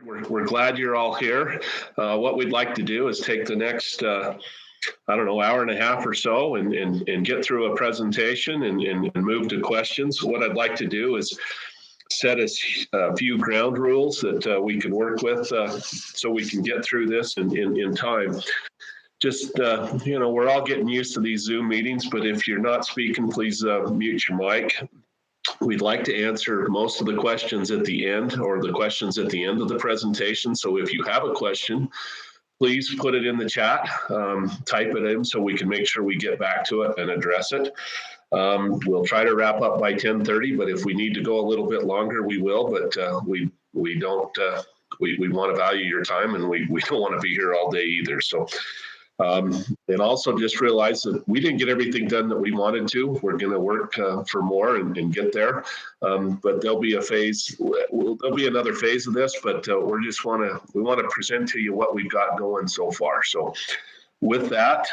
We're glad you're all here. What we'd like to do is take the next, hour and a half or so and get through a presentation and move to questions. What I'd like to do is set a few ground rules that we can work with so we can get through this in time. Just, we're all getting used to these Zoom meetings, but if you're not speaking, please mute your mic. We'd like to answer most of the questions at the end or the questions at the end of the presentation. So if you have a question, please put it in the chat, type it in so we can make sure we get back to it and address it. We'll try to wrap up by 10:30, but if we need to go a little bit longer, we will, but we don't, we want to value your time and we don't want to be here all day either. So. And also just realize that we didn't get everything done that we wanted to. We're going to work for more and get there. But there'll be a phase. There'll be another phase of this. But we want to present to you what we've got going so far. So, with that,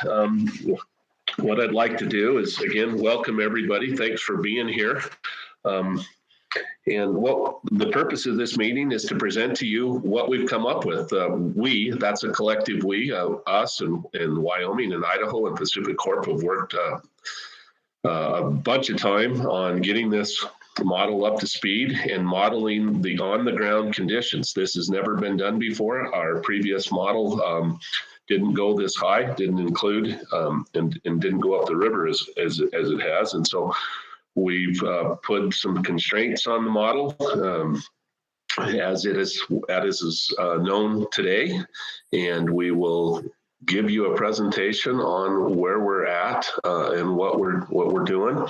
what I'd like to do is again welcome everybody. Thanks for being here. And what the purpose of this meeting is to present to you what we've come up with. That's a collective we, us and Wyoming and Idaho and PacifiCorp have worked a bunch of time on getting this model up to speed and modeling the on-the-ground conditions. This has never been done before. Our previous model didn't go this high, didn't include and didn't go up the river as it has. And so we've put some constraints on the model as it is known today, and we will give you a presentation on where we're at and what we're doing.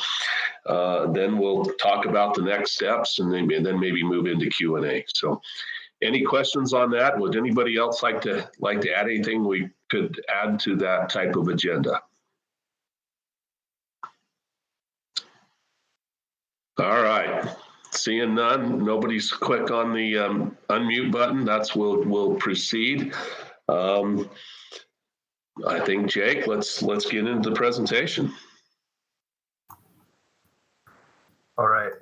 Then we'll talk about the next steps, and then maybe move into Q&A. So, any questions on that? Would anybody else like to add anything we could add to that type of agenda? All right, seeing none, nobody's quick on the unmute button. We'll proceed. I think Jake, let's get into the presentation. All right.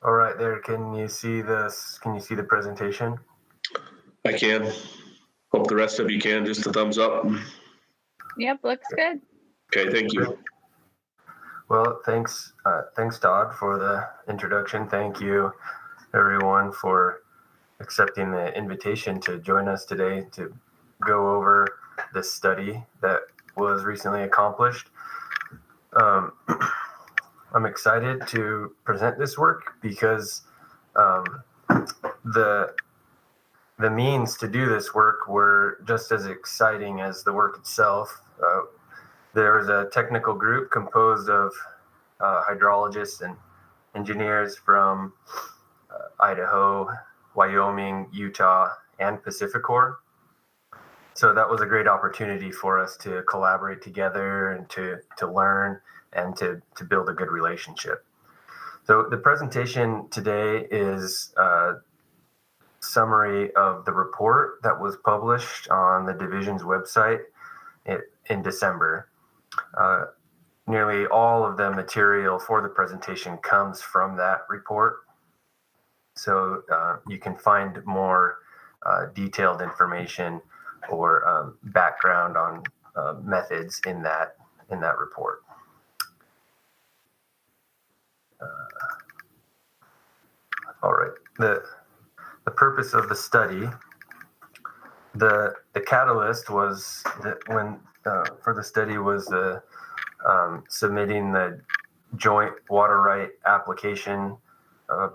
All right, there. Can you see this? Can you see the presentation? I can. Hope the rest of you can. Just a thumbs up. Yep, looks good. Okay, thank you. Well, thanks, Todd, for the introduction. Thank you, everyone, for accepting the invitation to join us today to go over this study that was recently accomplished. I'm excited to present this work because the means to do this work were just as exciting as the work itself. There was a technical group composed of hydrologists and engineers from Idaho, Wyoming, Utah, and PacifiCorp. So that was a great opportunity for us to collaborate together and to learn and to build a good relationship. So the presentation today is a summary of the report that was published on the division's website in December. Nearly all of the material for the presentation comes from that report. So you can find more detailed information or background on methods in that report. All right. The purpose of the study, the catalyst was that for the study was the submitting the joint water right application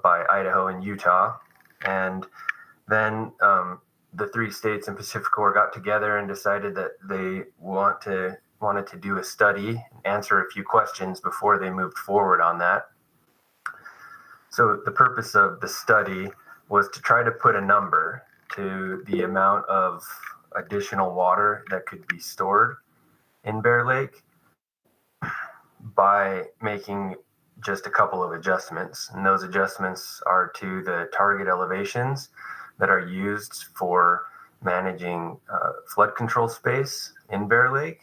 by Idaho and Utah, and then the three states and PacifiCorp got together and decided that they wanted to do a study, answer a few questions before they moved forward on that. So the purpose of the study was to try to put a number to the amount of additional water that could be stored in Bear Lake by making just a couple of adjustments. And those adjustments are to the target elevations that are used for managing flood control space in Bear Lake,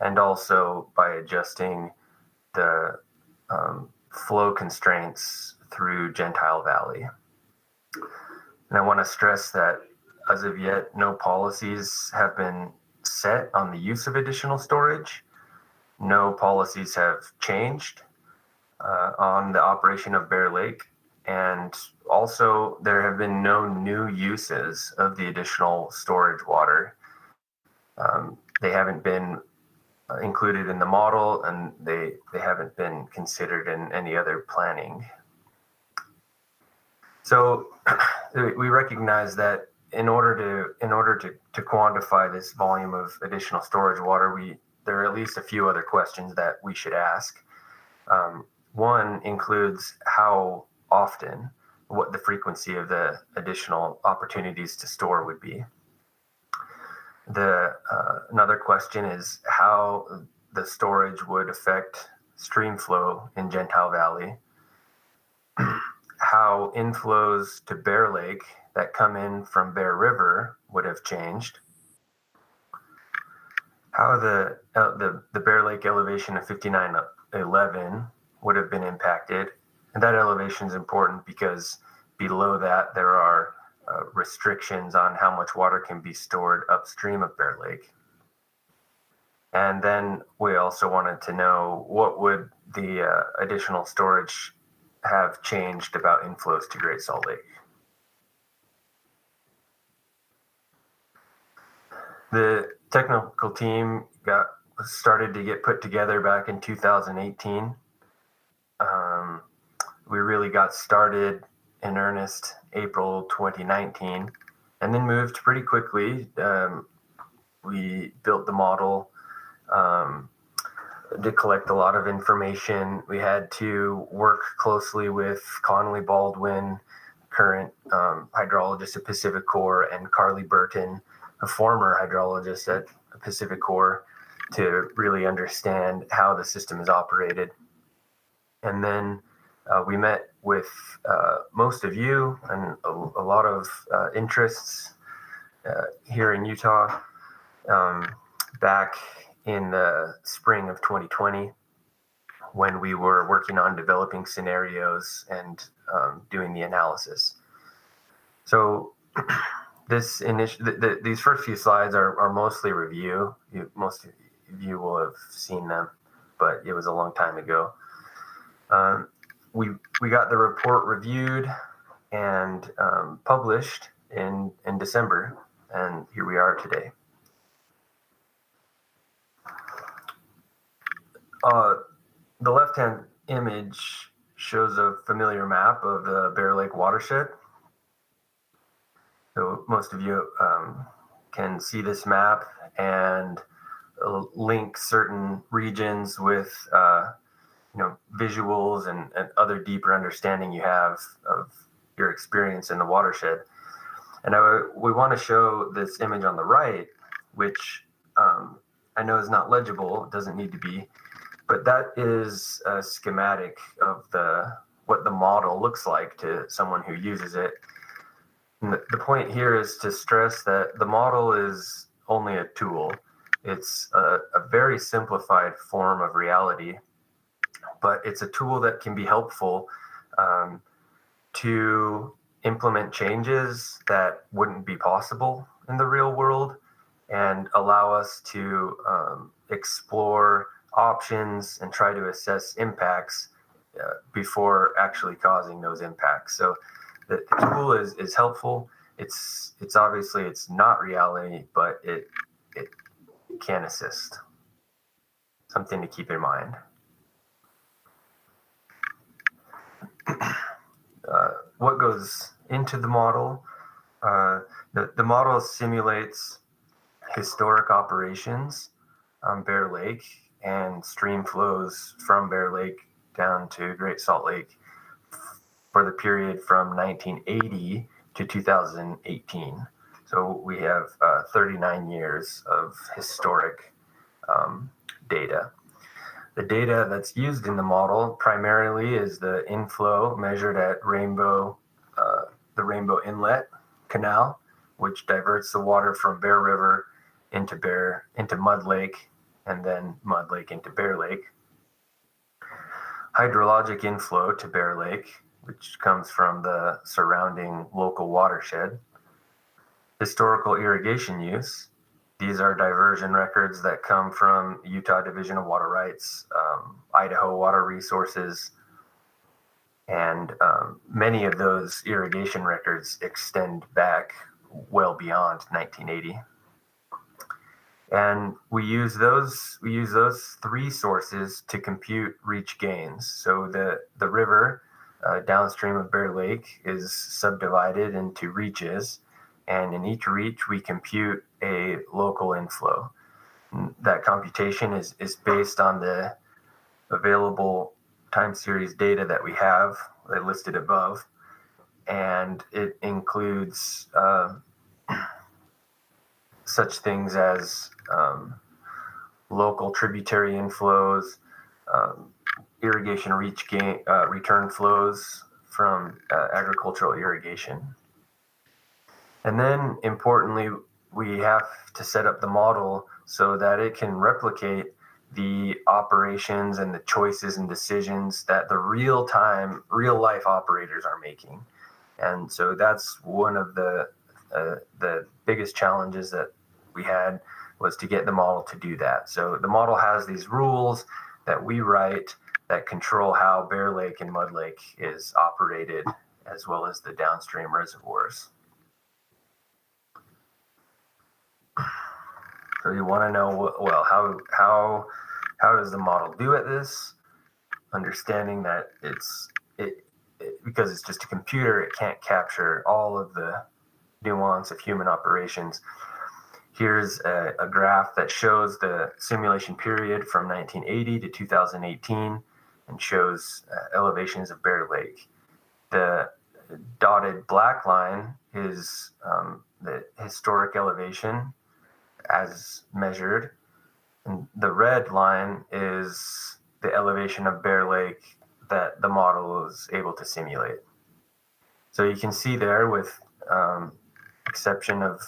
and also by adjusting the flow constraints through Gentile Valley. And I want to stress that as of yet, no policies have been set on the use of additional storage. No policies have changed on the operation of Bear Lake. And also, there have been no new uses of the additional storage water. They haven't been included in the model, and they haven't been considered in any other planning. So we recognize that in order to quantify this volume of additional storage water, there are at least a few other questions that we should ask. One includes how often, what the frequency of the additional opportunities to store would be. Another question is how the storage would affect stream flow in Gentile Valley, how inflows to Bear Lake that come in from Bear River would have changed, how the Bear Lake elevation of 5911 would have been impacted. And that elevation is important because below that there are restrictions on how much water can be stored upstream of Bear Lake. And then we also wanted to know what would the additional storage have changed about inflows to Great Salt Lake. The technical team started to get put together back in 2018. We really got started in earnest April 2019, and then moved pretty quickly. We built the model to collect a lot of information. We had to work closely with Connolly Baldwin, current hydrologist at PacifiCorp, and Carly Burton, a former hydrologist at PacifiCorp, to really understand how the system is operated. And then we met with most of you and a lot of interests here in Utah back in the spring of 2020, when we were working on developing scenarios and doing the analysis. So these first few slides are mostly review. Most of you will have seen them, but it was a long time ago. We got the report reviewed and published in December, and here we are today. The left-hand image shows a familiar map of the Bear Lake watershed. So most of you can see this map and link certain regions with visuals and other deeper understanding you have of your experience in the watershed. And we want to show this image on the right, which I know is not legible, it doesn't need to be, but that is a schematic of what the model looks like to someone who uses it. And the point here is to stress that the model is only a tool. It's a very simplified form of reality, but it's a tool that can be helpful to implement changes that wouldn't be possible in the real world, and allow us to explore options and try to assess impacts before actually causing those impacts. So the tool is helpful. It's obviously it's not reality, but it can assist. Something to keep in mind. What goes into the model? The model simulates historic operations on Bear Lake and stream flows from Bear Lake down to Great Salt Lake for the period from 1980 to 2018. So we have 39 years of historic data. The data that's used in the model primarily is the inflow measured at the Rainbow Inlet Canal, which diverts the water from Bear River into Mud Lake, and then Mud Lake into Bear Lake. Hydrologic inflow to Bear Lake, which comes from the surrounding local watershed. Historical irrigation use. These are diversion records that come from Utah Division of Water Rights, Idaho Water Resources, and many of those irrigation records extend back well beyond 1980. And we use those three sources to compute reach gains. So the river downstream of Bear Lake is subdivided into reaches, and in each reach we compute a local inflow. That computation is based on the available time series data that we have listed above, and it includes such things as local tributary inflows, irrigation return flows from agricultural irrigation. And then importantly, we have to set up the model so that it can replicate the operations and the choices and decisions that the real life operators are making. And so that's one of the biggest challenges that we had, was to get the model to do that. So the model has these rules that we write that control how Bear Lake and Mud Lake is operated, as well as the downstream reservoirs. So you want to know, well, how does the model do at this? Understanding that because it's just a computer, it can't capture all of the nuance of human operations. Here's a graph that shows the simulation period from 1980 to 2018 and shows elevations of Bear Lake. The dotted black line is the historic elevation as measured, and the red line is the elevation of Bear Lake that the model was able to simulate. So you can see there, with exception of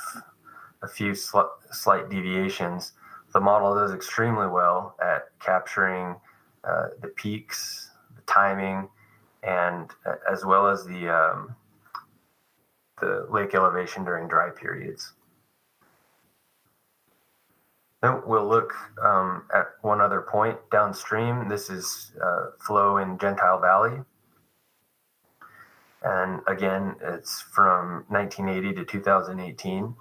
a few slight deviations, the model does extremely well at capturing the peaks, the timing, and as well as the lake elevation during dry periods. Then we'll look at one other point downstream. This is flow in Gentile Valley. And again, it's from 1980 to 2018.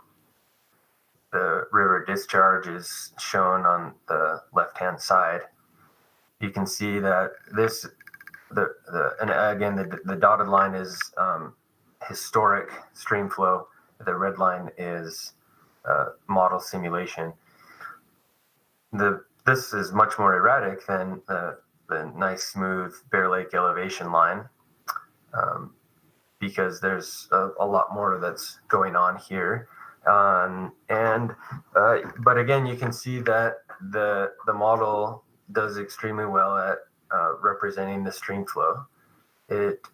The river discharge is shown on the left-hand side. You can see that the dotted line is historic stream flow. The red line is model simulation. This is much more erratic than the nice smooth Bear Lake elevation line, because there's a lot more that's going on here. But again, you can see that the model does extremely well at representing the stream flow. It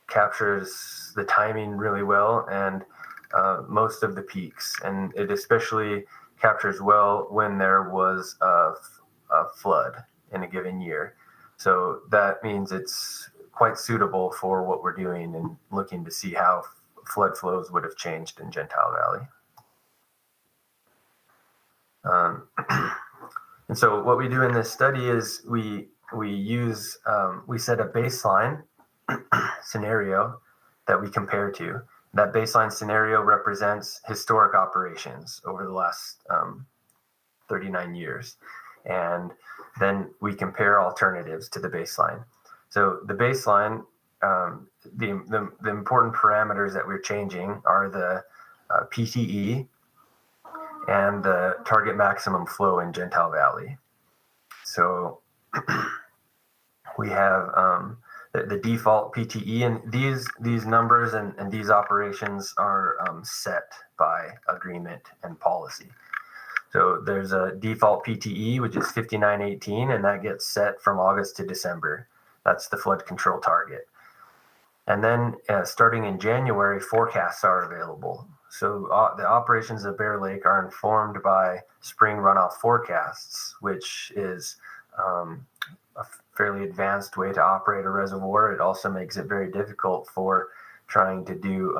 captures the timing really well, and most of the peaks, and it especially captures well when there was a flood in a given year. So that means it's quite suitable for what we're doing and looking to see how flood flows would have changed in Gentile Valley. And so what we do in this study is we set a baseline scenario that we compare to. That baseline scenario represents historic operations over the last 39 years. And then we compare alternatives to the baseline. So the baseline, the important parameters that we're changing are the PTE and the target maximum flow in Gentile Valley. So we have the default PTE, and these numbers and these operations are set by agreement and policy. So there's a default PTE, which is 5918, and that gets set from August to December. That's the flood control target. And then starting in January, forecasts are available. So the operations of Bear Lake are informed by spring runoff forecasts, which is a fairly advanced way to operate a reservoir. It also makes it very difficult for trying to do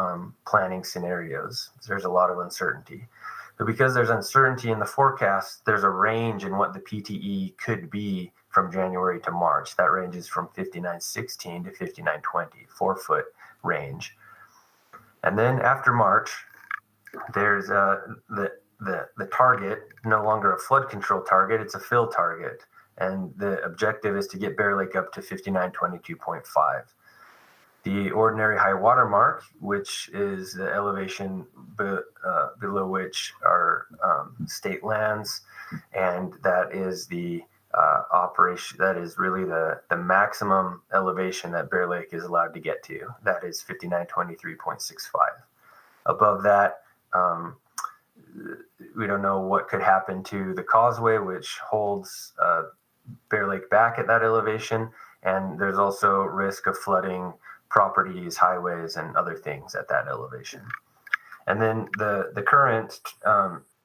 planning scenarios. There's a lot of uncertainty. But because there's uncertainty in the forecast, there's a range in what the PTE could be from January to March. That range is from 5916 to 5920, 4-foot range. And then after March, there's the target, no longer a flood control target, it's a fill target. And the objective is to get Bear Lake up to 5922.5. The ordinary high water mark, which is the elevation below which are state lands, and that is the operation, that is really the maximum elevation that Bear Lake is allowed to get to. That is 5923.65. Above that, we don't know what could happen to the causeway, which holds Bear Lake back at that elevation, and there's also risk of flooding properties, highways, and other things at that elevation. And then the current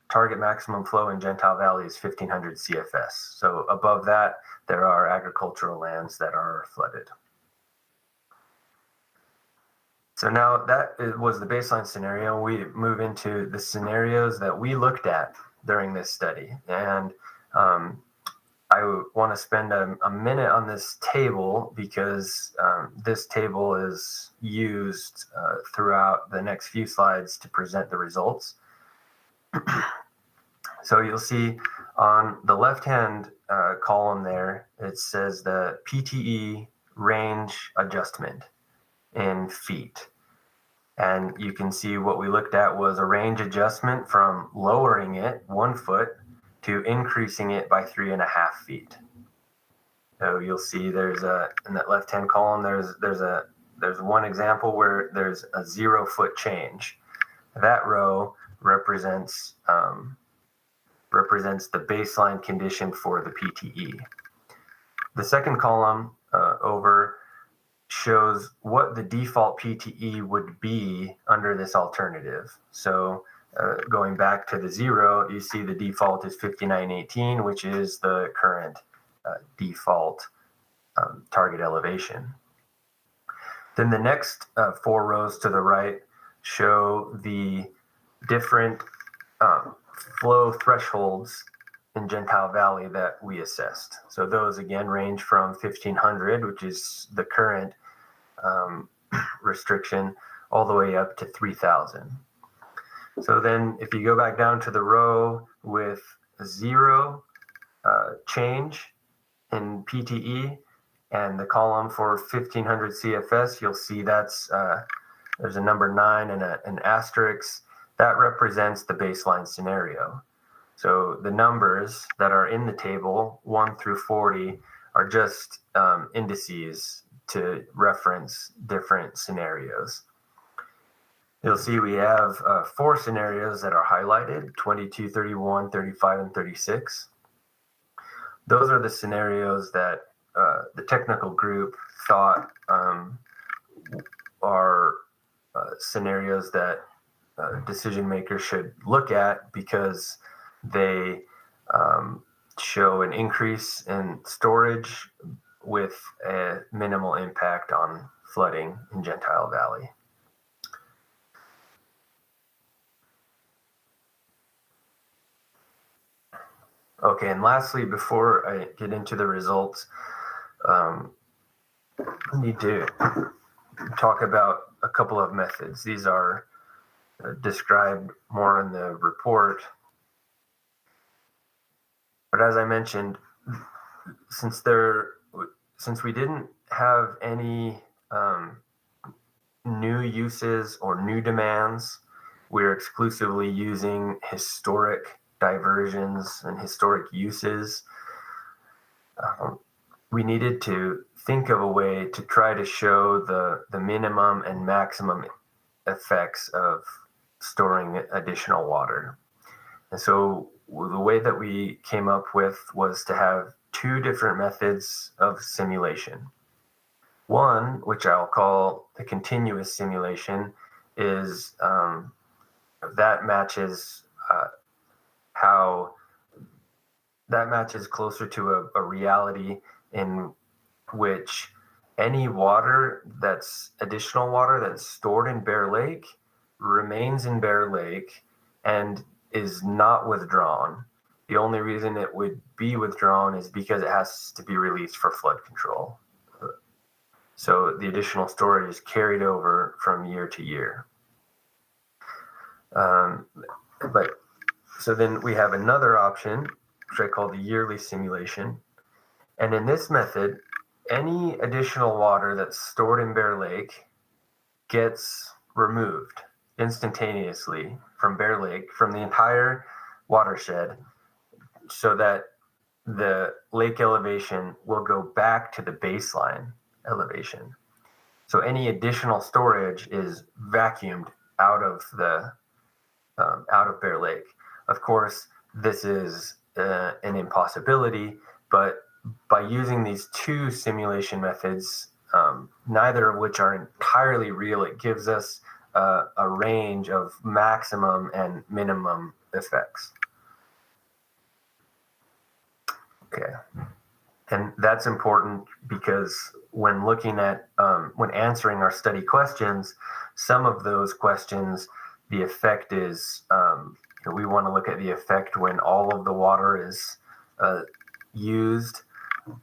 target maximum flow in Gentile Valley is 1500 CFS. So above that, there are agricultural lands that are flooded. So now that was the baseline scenario. We move into the scenarios that we looked at during this study. And I want to spend a minute on this table because this table is used throughout the next few slides to present the results. So you'll see on the left-hand column there, it says the PTE range adjustment in feet. And you can see what we looked at was a range adjustment from lowering it 1 foot to increasing it by 3.5 feet. So you'll see there's in that left-hand column, there's one example where there's a 0 foot change. That row represents the baseline condition for the PTE. The second column over shows what the default PTE would be under this alternative. So going back to the 0, you see the default is 5918, which is the current default target elevation. Then the next 4 rows to the right show the different flow thresholds in Gentile Valley that we assessed. So those again range from 1500, which is the current restriction, all the way up to 3000. So then if you go back down to the row with 0 change in PTE and the column for 1500 CFS, you'll see that's there's a number 9 and an asterisk. That represents the baseline scenario. So the numbers that are in the table, 1 through 40, are just indices to reference different scenarios. You'll see we have 4 scenarios that are highlighted, 22, 31, 35, and 36. Those are the scenarios that the technical group thought are scenarios that decision makers should look at because they show an increase in storage with a minimal impact on flooding in Gentile Valley. Okay, and lastly, before I get into the results, I need to talk about a couple of methods. These are described more in the report. But as I mentioned, since we didn't have any new uses or new demands, we're exclusively using historic diversions and historic uses. We needed to think of a way to try to show the minimum and maximum effects of storing additional water. And so the way that we came up with was to have two different methods of simulation. One, which I'll call the continuous simulation, is that matches closer to a reality in which any additional water that's stored in Bear Lake remains in Bear Lake and is not withdrawn. The only reason it would be withdrawn is because it has to be released for flood control. So the additional storage is carried over from year to year. So then we have another option, which I call the yearly simulation. And in this method, any additional water that's stored in Bear Lake gets removed instantaneously from Bear Lake, from the entire watershed, so that the lake elevation will go back to the baseline elevation. So any additional storage is vacuumed out of Bear Lake. Of course, this is an impossibility, but by using these two simulation methods, neither of which are entirely real, it gives us a range of maximum and minimum effects. Okay. And that's important because when looking at, when answering our study questions, some of those questions, the effect is, we want to look at the effect when all of the water is used,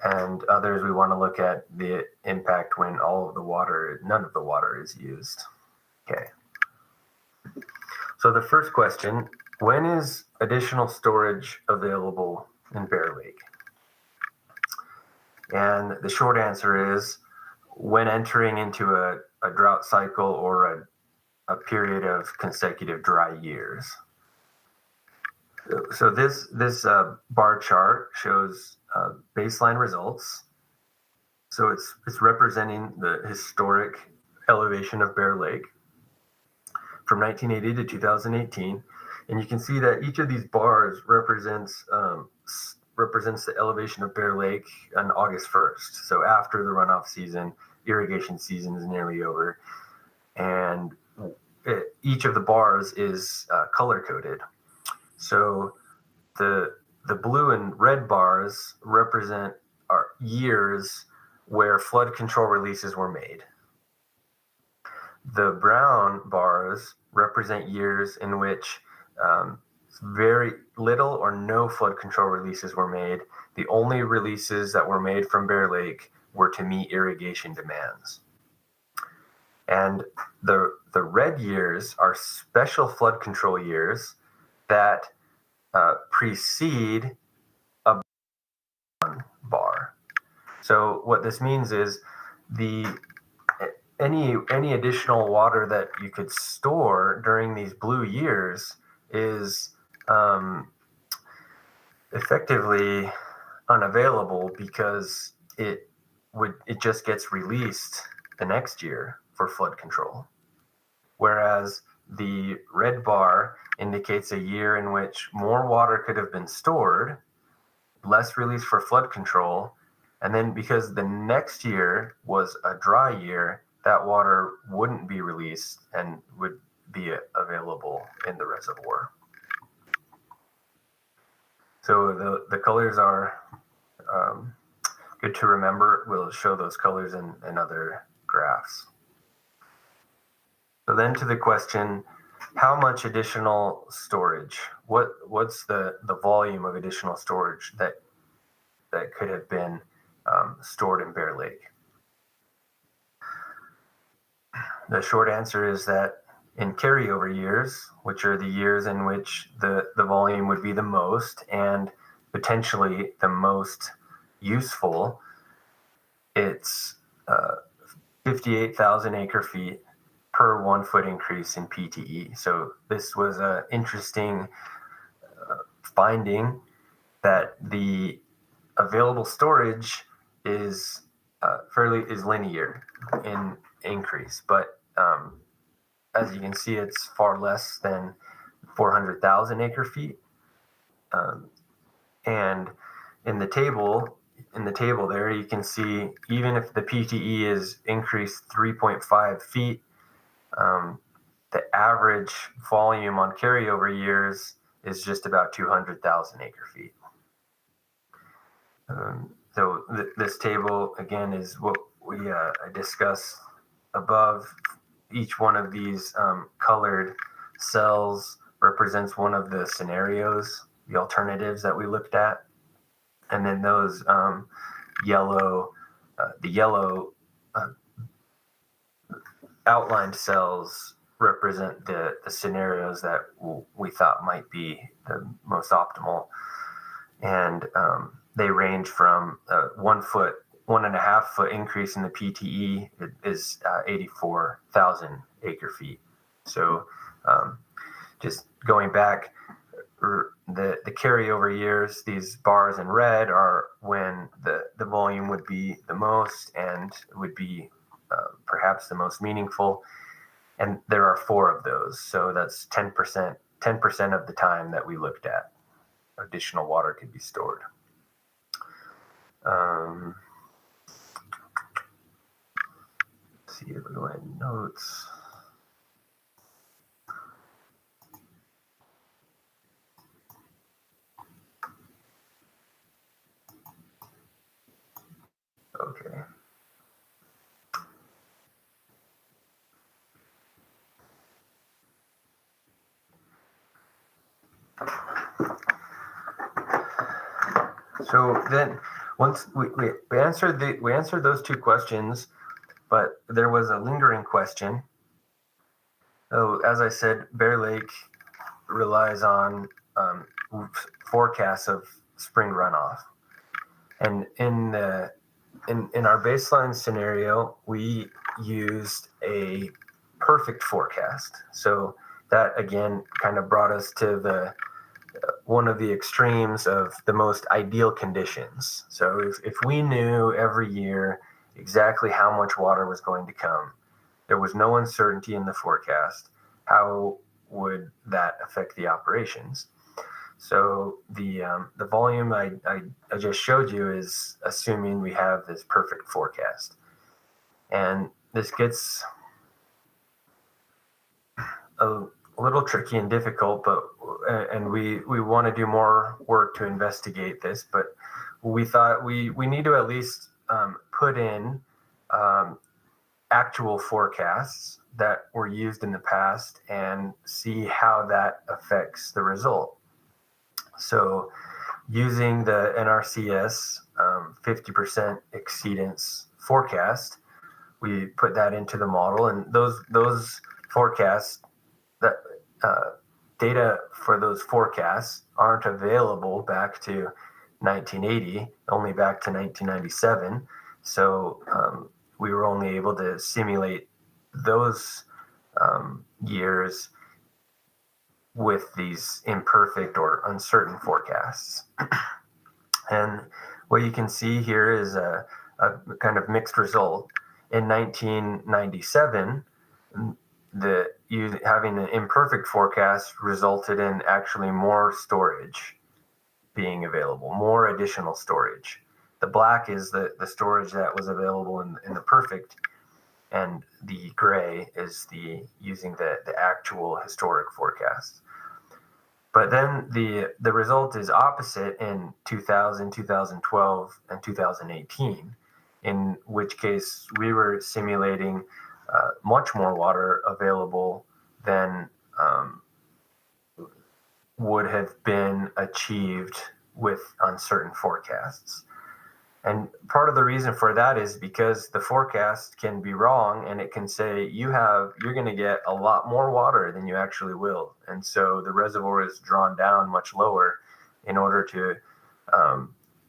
and others we want to look at the impact when none of the water is used. Okay. So the first question, when is additional storage available in Bear Lake? And the short answer is when entering into a drought cycle or a period of consecutive dry years. So this bar chart shows baseline results. So it's representing the historic elevation of Bear Lake from 1980 to 2018. And you can see that each of these bars represents the elevation of Bear Lake on August 1st. So after the runoff season, irrigation season is nearly over. And each of the bars is color coded. So the blue and red bars represent our years where flood control releases were made. The brown bars represent years in which very little or no flood control releases were made. The only releases that were made from Bear Lake were to meet irrigation demands. And the red years are special flood control years that precede a bar. So what this means is any additional water that you could store during these blue years is effectively unavailable because it just gets released the next year for flood control. Whereas the red bar indicates a year in which more water could have been stored, less release for flood control, and then because the next year was a dry year, that water wouldn't be released and would be available in the reservoir. So the colors are good to remember. We'll show those colors in other graphs. So then to the question, how much additional storage? What's the volume of additional storage that could have been stored in Bear Lake? The short answer is that in carryover years, which are the years in which the volume would be the most and potentially the most useful, it's 58,000 acre feet per 1 foot increase in PTE. So this was an interesting finding that the available storage is linear in increase, but as you can see, it's far less than 400,000 acre feet. And in the table there, you can see even if the PTE is increased 3.5 feet, the average volume on carryover years is just about 200,000 acre feet. So this table, again, is what we discuss above. Each one of these colored cells represents one of the scenarios, the alternatives that we looked at. And then those the yellow outlined cells represent the scenarios that we thought might be the most optimal. And they range from 1.5 foot increase in the PTE is 84,000 acre feet. So just going back, the carryover years, these bars in red are when the volume would be the most and would be perhaps the most meaningful. And there are 4 of those. So that's 10% of the time that we looked at. Additional water could be stored. Let's see if we go ahead and notes. Okay. So then, once we answered those 2 questions, but there was a lingering question. So as I said, Bear Lake relies on forecasts of spring runoff, and in our baseline scenario, we used a perfect forecast. So that again kind of brought us to one of the extremes of the most ideal conditions. So if we knew every year exactly how much water was going to come, there was no uncertainty in the forecast, how would that affect the operations? So the volume I just showed you is assuming we have this perfect forecast. And this gets a little tricky and difficult, and we want to do more work to investigate this, but we thought we need to at least put in actual forecasts that were used in the past and see how that affects the result. So using the NRCS 50% exceedance forecast, we put that into the model, and those forecasts, that data for those forecasts aren't available back to 1980, only back to 1997. So we were only able to simulate those years with these imperfect or uncertain forecasts. And what you can see here is a kind of mixed result. In 1997, having an imperfect forecast resulted in actually more storage being available, more additional storage. The black is the storage that was available in the perfect, and the gray is using the actual historic forecast. But then the result is opposite in 2000, 2012, and 2018, in which case we were simulating much more water available than would have been achieved with uncertain forecasts. And part of the reason for that is because the forecast can be wrong, and it can say you're going to get a lot more water than you actually will. And so the reservoir is drawn down much lower in order to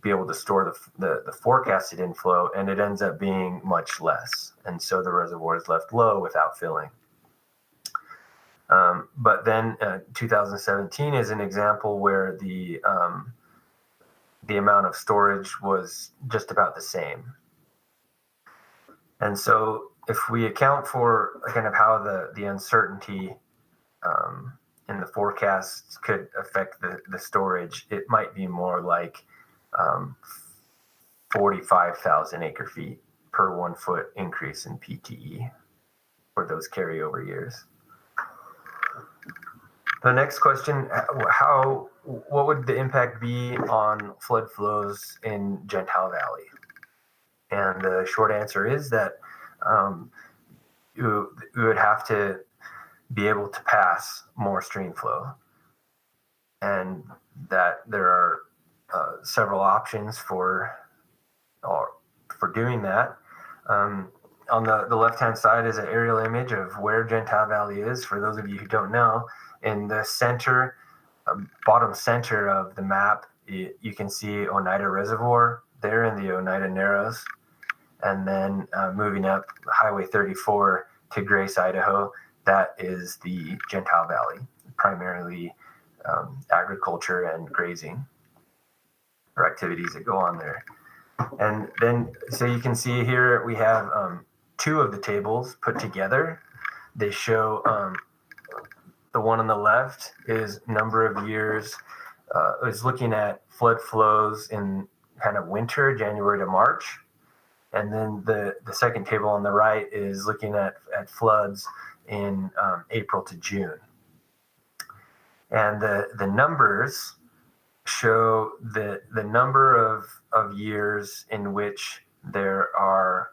be able to store the forecasted inflow, and it ends up being much less. And so the reservoir is left low without filling. But then 2017 is an example where the amount of storage was just about the same. And so if we account for kind of how the uncertainty and the forecasts could affect the storage, it might be more like 45,000 acre feet per 1 foot increase in PTE for those carryover years. The next question, what would the impact be on flood flows in Gentile Valley? And the short answer is that you would have to be able to pass more stream flow, and that there are several options for doing that. On the left-hand side is an aerial image of where Gentile Valley is. For those of you who don't know, in the center, bottom center of the map, you can see Oneida Reservoir there in the Oneida Narrows. And then moving up Highway 34 to Grace, Idaho, that is the Gentile Valley, primarily agriculture and grazing or activities that go on there. And then, so you can see here we have two of the tables put together. They show the one on the left is number of years, is looking at flood flows in kind of winter, January to March. And then the second table on the right is looking at floods in April to June. And the numbers show the number of years in which there are,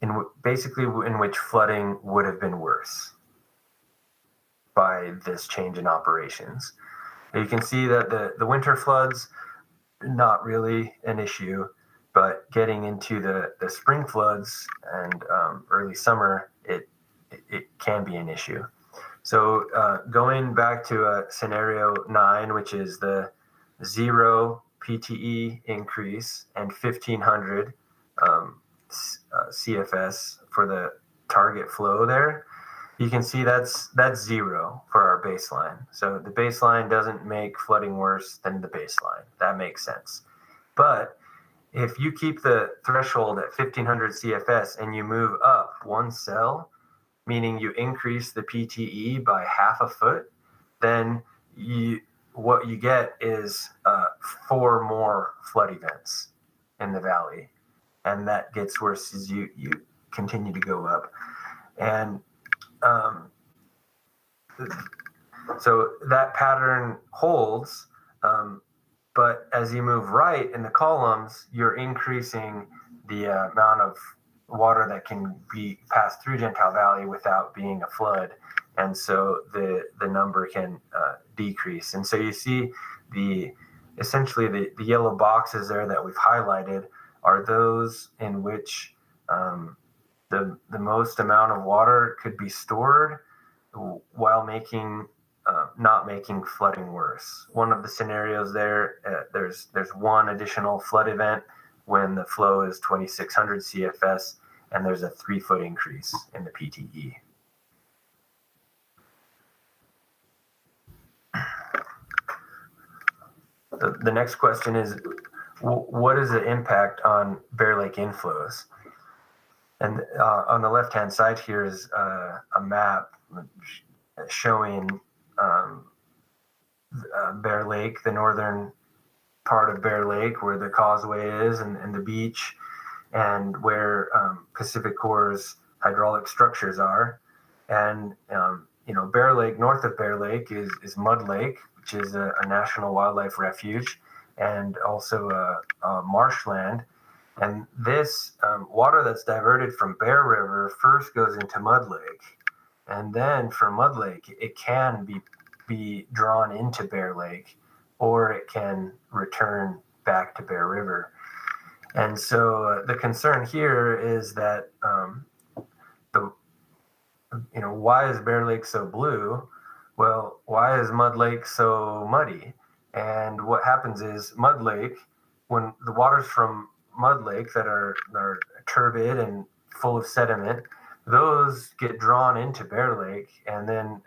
in which flooding would have been worse by this change in operations. You can see that the winter floods, not really an issue, but getting into the spring floods and early summer, it can be an issue. So going back to scenario 9, which is the 0 PTE increase and 1,500 CFS for the target flow there, you can see that's 0 for our baseline. So the baseline doesn't make flooding worse than the baseline. That makes sense. But if you keep the threshold at 1,500 CFS and you move up one cell, meaning you increase the PTE by half a foot, then what you get is 4 more flood events in the valley. And that gets worse as you continue to go up. And so that pattern holds, but as you move right in the columns, you're increasing the amount of water that can be passed through Gentile Valley without being a flood. And so the number can decrease. And so you see essentially the yellow boxes there that we've highlighted are those in which the most amount of water could be stored while not making flooding worse. One of the scenarios there's one additional flood event when the flow is 2,600 CFS, and there's a 3-foot increase in the PTE. The next question is, what is the impact on Bear Lake inflows? And on the left-hand side here is a map showing Bear Lake, the northern part of Bear Lake, where the causeway is and the beach, and where PacifiCorp's hydraulic structures are. And Bear Lake, north of Bear Lake is Mud Lake, which is a national wildlife refuge, and also a marshland. And this water that's diverted from Bear River first goes into Mud Lake, and then from Mud Lake it can be drawn into Bear Lake, or it can return back to Bear River. And so the concern here is that why is Bear Lake so blue? Well, why is Mud Lake so muddy? And what happens is Mud Lake, when the waters from Mud Lake that are turbid and full of sediment, those get drawn into Bear Lake, and then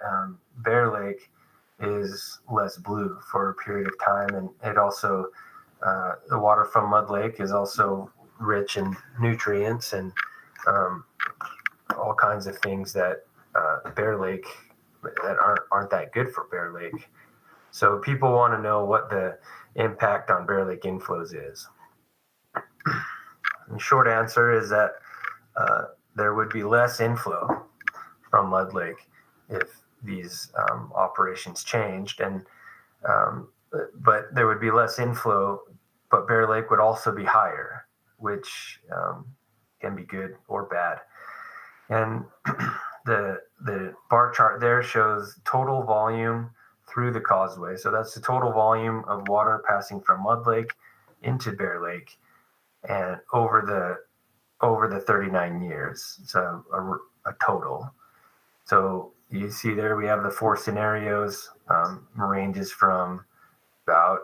Bear Lake is less blue for a period of time. And it also, the water from Mud Lake is also rich in nutrients and all kinds of things that Bear Lake that aren't that good for Bear Lake. So people want to know what the impact on Bear Lake inflows is. The short answer is that there would be less inflow from Mud Lake if these operations changed, and but there would be less inflow, but Bear Lake would also be higher, which can be good or bad. And the bar chart there shows total volume through the causeway. So that's the total volume of water passing from Mud Lake into Bear Lake, and over the 39 years. So a total. So you see there we have the four scenarios, ranges from about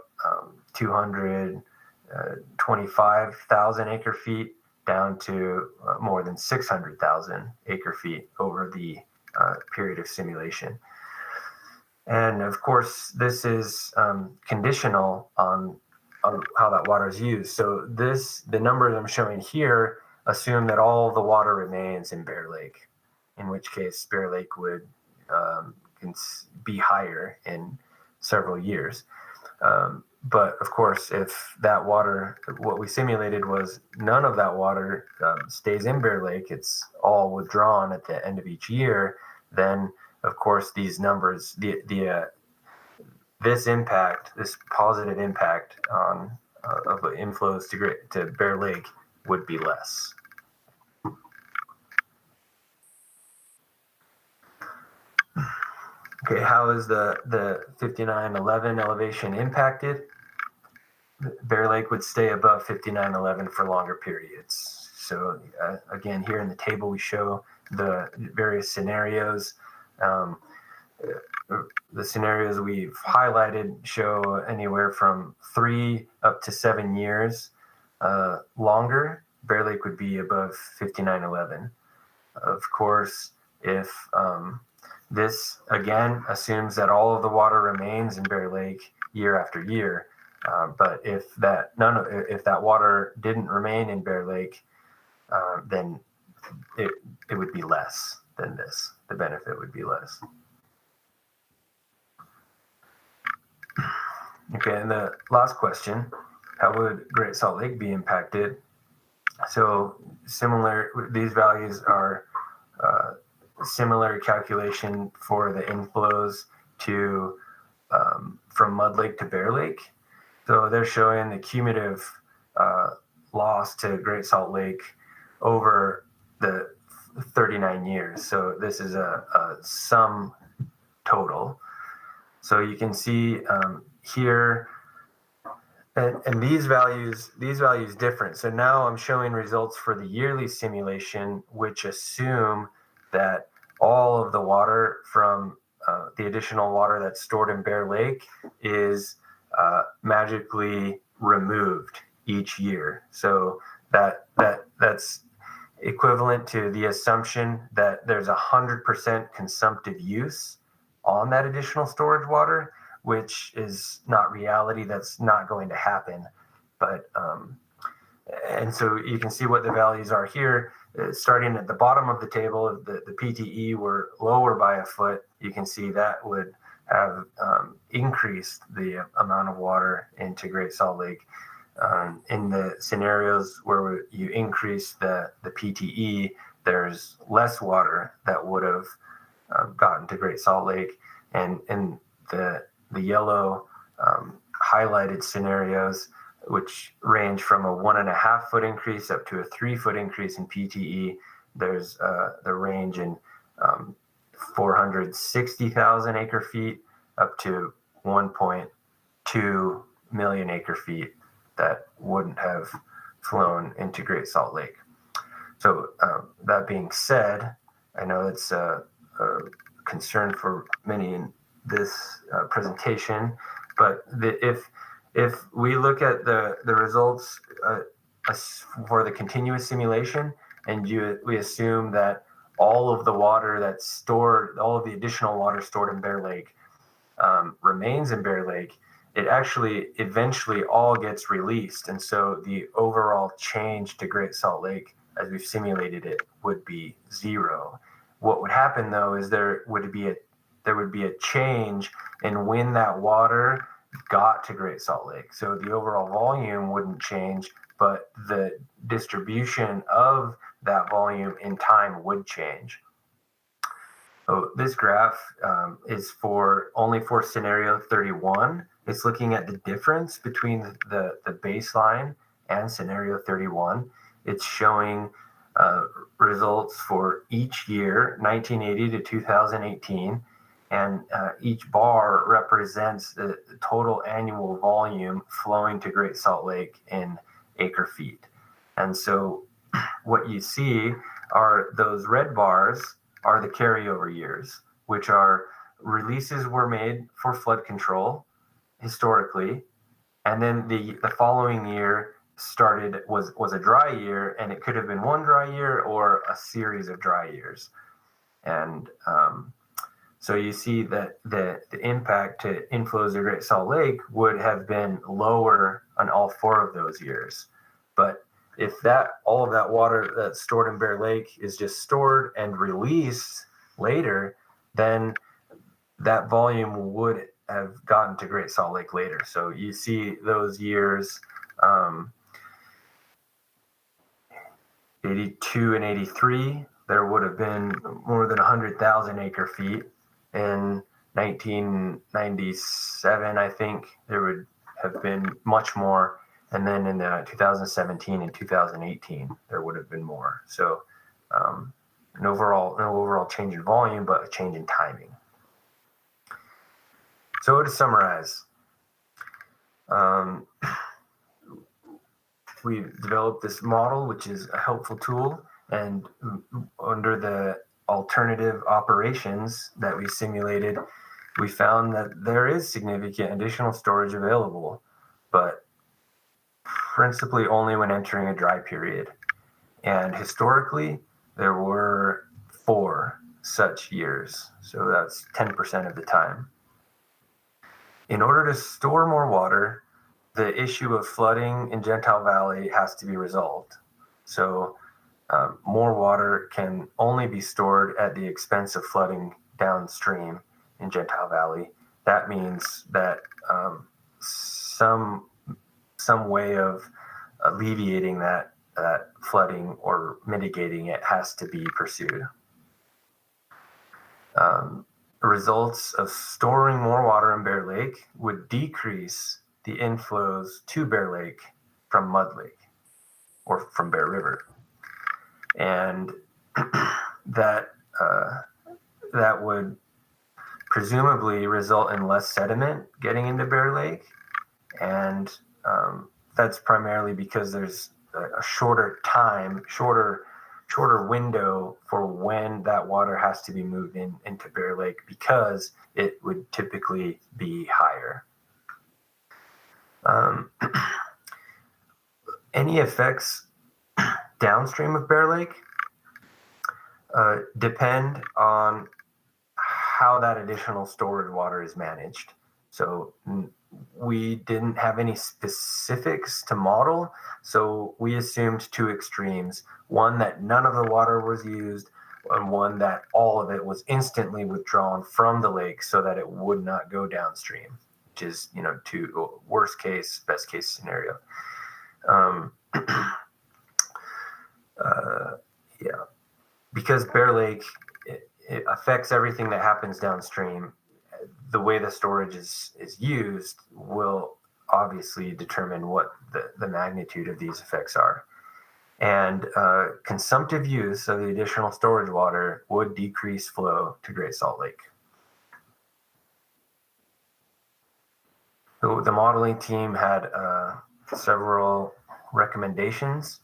225,000 acre feet down to more than 600,000 acre feet over the period of simulation. And of course, this is conditional on how that water is used. So the numbers I'm showing here assume that all the water remains in Bear Lake, in which case Bear Lake would be higher in several years. But of course, if that water, what we simulated was none of that water stays in Bear Lake, it's all withdrawn at the end of each year, then of course these numbers, this positive impact on of the inflows to Bear Lake would be less. Okay, how is the 5911 elevation impacted? Bear Lake would stay above 5911 for longer periods. So again, here in the table, we show the various scenarios. The scenarios we've highlighted show anywhere from 3 up to 7 years longer. Bear Lake would be above 5911. Of course, if this again assumes that all of the water remains in Bear Lake year after year, but if that water didn't remain in Bear Lake, then it would be less than this. The benefit would be less. Okay, and the last question: how would Great Salt Lake be impacted? So these values are similar calculation for the inflows from Mud Lake to Bear Lake. So they're showing the cumulative loss to Great Salt Lake over the 39 years. So this is a sum total. So you can see here, and these values different. So now I'm showing results for the yearly simulation, which assume that all of the water from the additional water that's stored in Bear Lake is magically removed each year. So that's equivalent to the assumption that there's 100% consumptive use on that additional storage water, which is not reality. That's not going to happen. But and so you can see what the values are here. Starting at the bottom of the table, the PTE were lower by a foot. You can see that would have increased the amount of water into Great Salt Lake. In the scenarios where you increase the PTE, there's less water that would have gotten to Great Salt Lake. And in the yellow highlighted scenarios, which range from a 1.5 foot increase up to a 3 foot increase in PTE, there's the range in 460,000 acre feet up to 1.2 million acre feet that wouldn't have flown into Great Salt Lake. So that being said, I know it's a concern for many in this presentation, but if we look at the results for the continuous simulation, and we assume that all of the water that's stored, all of the additional water stored in Bear Lake remains in Bear Lake, it actually eventually all gets released. And so the overall change to Great Salt Lake, as we've simulated it, would be zero. What would happen though is there would be there would be a change in when that water got to Great Salt Lake. So the overall volume wouldn't change, but the distribution of that volume in time would change. So this graph is only for scenario 31. It's looking at the difference between the baseline and scenario 31. It's showing results for each year, 1980 to 2018, and each bar represents the total annual volume flowing to Great Salt Lake in acre feet. And so what you see are those red bars are the carryover years, which are releases were made for flood control historically, and then the following year was a dry year, and it could have been one dry year or a series of dry years. And so you see that the impact to inflows of Great Salt Lake would have been lower on all 4 of those years. But if all of that water that's stored in Bear Lake is just stored and released later, then that volume would have gotten to Great Salt Lake later. So you see those years, 82 and 83, there would have been more than 100,000 acre feet. In 1997, I think there would have been much more. And then in 2017 and 2018, there would have been more. So no overall change in volume, but a change in timing. So to summarize, we've developed this model, which is a helpful tool, and under the alternative operations that we simulated, we found that there is significant additional storage available, but principally only when entering a dry period. And historically, there were 4 such years, so that's 10% of the time. In order to store more water, the issue of flooding in Gentile Valley has to be resolved. So more water can only be stored at the expense of flooding downstream in Gentile Valley. That means that some way of alleviating that flooding or mitigating it has to be pursued. Results of storing more water in Bear Lake would decrease the inflows to Bear Lake from Mud Lake or from Bear River. And that would presumably result in less sediment getting into Bear Lake. And that's primarily because there's a shorter window for when that water has to be moved into Bear Lake, because it would typically be higher. Any effects downstream of Bear Lake depend on how that additional storage water is managed. So we didn't have any specifics to model, so we assumed 2 extremes: one that none of the water was used, and one that all of it was instantly withdrawn from the lake so that it would not go downstream, which is, to worst case, best case scenario. Because Bear Lake, it affects everything that happens downstream. The way the storage is used will obviously determine what the magnitude of these effects are. And consumptive use of the additional storage water would decrease flow to Great Salt Lake. So the modeling team had several recommendations.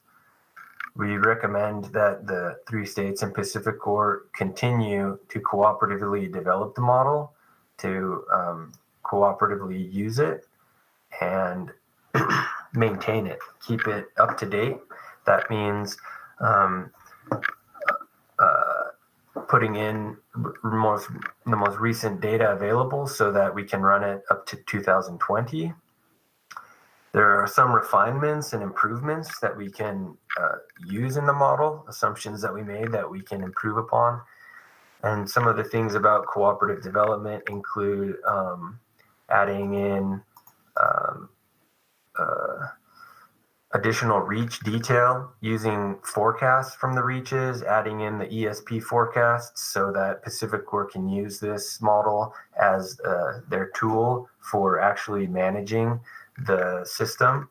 We recommend that the 3 states and PacifiCorp continue to cooperatively develop the model, to cooperatively use it and maintain it, keep it up to date. That means putting in the most recent data available so that we can run it up to 2020. There are some refinements and improvements that we can use in the model, assumptions that we made that we can improve upon. And some of the things about cooperative development include adding in um, additional reach detail, using forecasts from the reaches, adding in the ESP forecasts so that PacifiCorp can use this model as their tool for actually managing the system.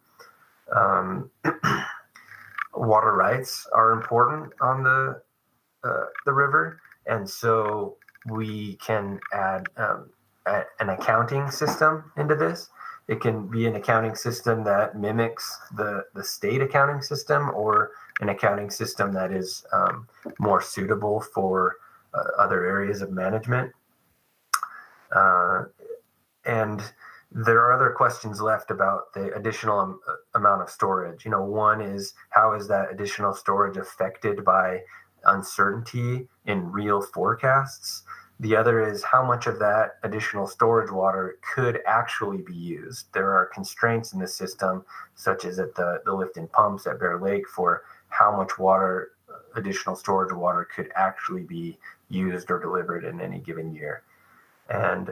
Water rights are important on the river, and so we can add an accounting system into this. It can be an accounting system that mimics the state accounting system, or an accounting system that is more suitable for other areas of management. And there are other questions left about the additional amount of storage. One is, how is that additional storage affected by uncertainty in real forecasts? The other is, how much of that additional storage water could actually be used? There are constraints in the system, such as at the lift-in pumps at Bear Lake, for how much water, additional storage water, could actually be used or delivered in any given year. And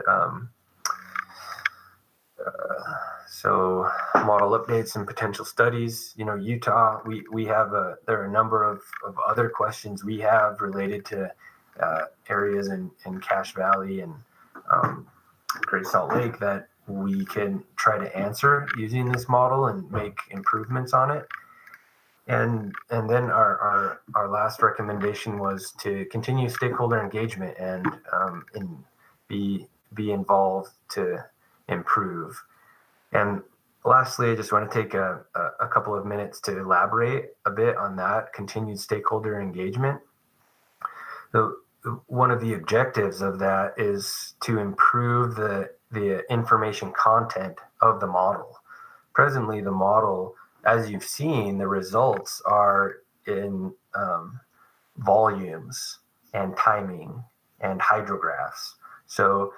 so model updates and potential studies. Utah, we have there are a number of other questions we have related to areas in Cache Valley and Great Salt Lake that we can try to answer using this model and make improvements on it. And then our last recommendation was to continue stakeholder engagement and be involved to improve. And lastly, I just want to take a couple of minutes to elaborate a bit on that continued stakeholder engagement. So one of the objectives of that is to improve the information content of the model. Presently, the model, as you've seen, the results are in volumes and timing and hydrographs. So,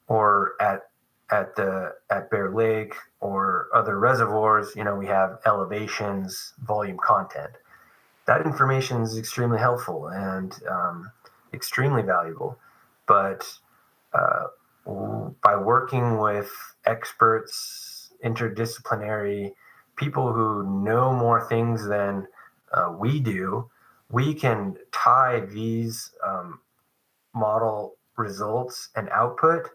or at Bear Lake or other reservoirs, we have elevations, volume, content. That information is extremely helpful and extremely valuable. But by working with experts, interdisciplinary people who know more things than we do, we can tie these model results and output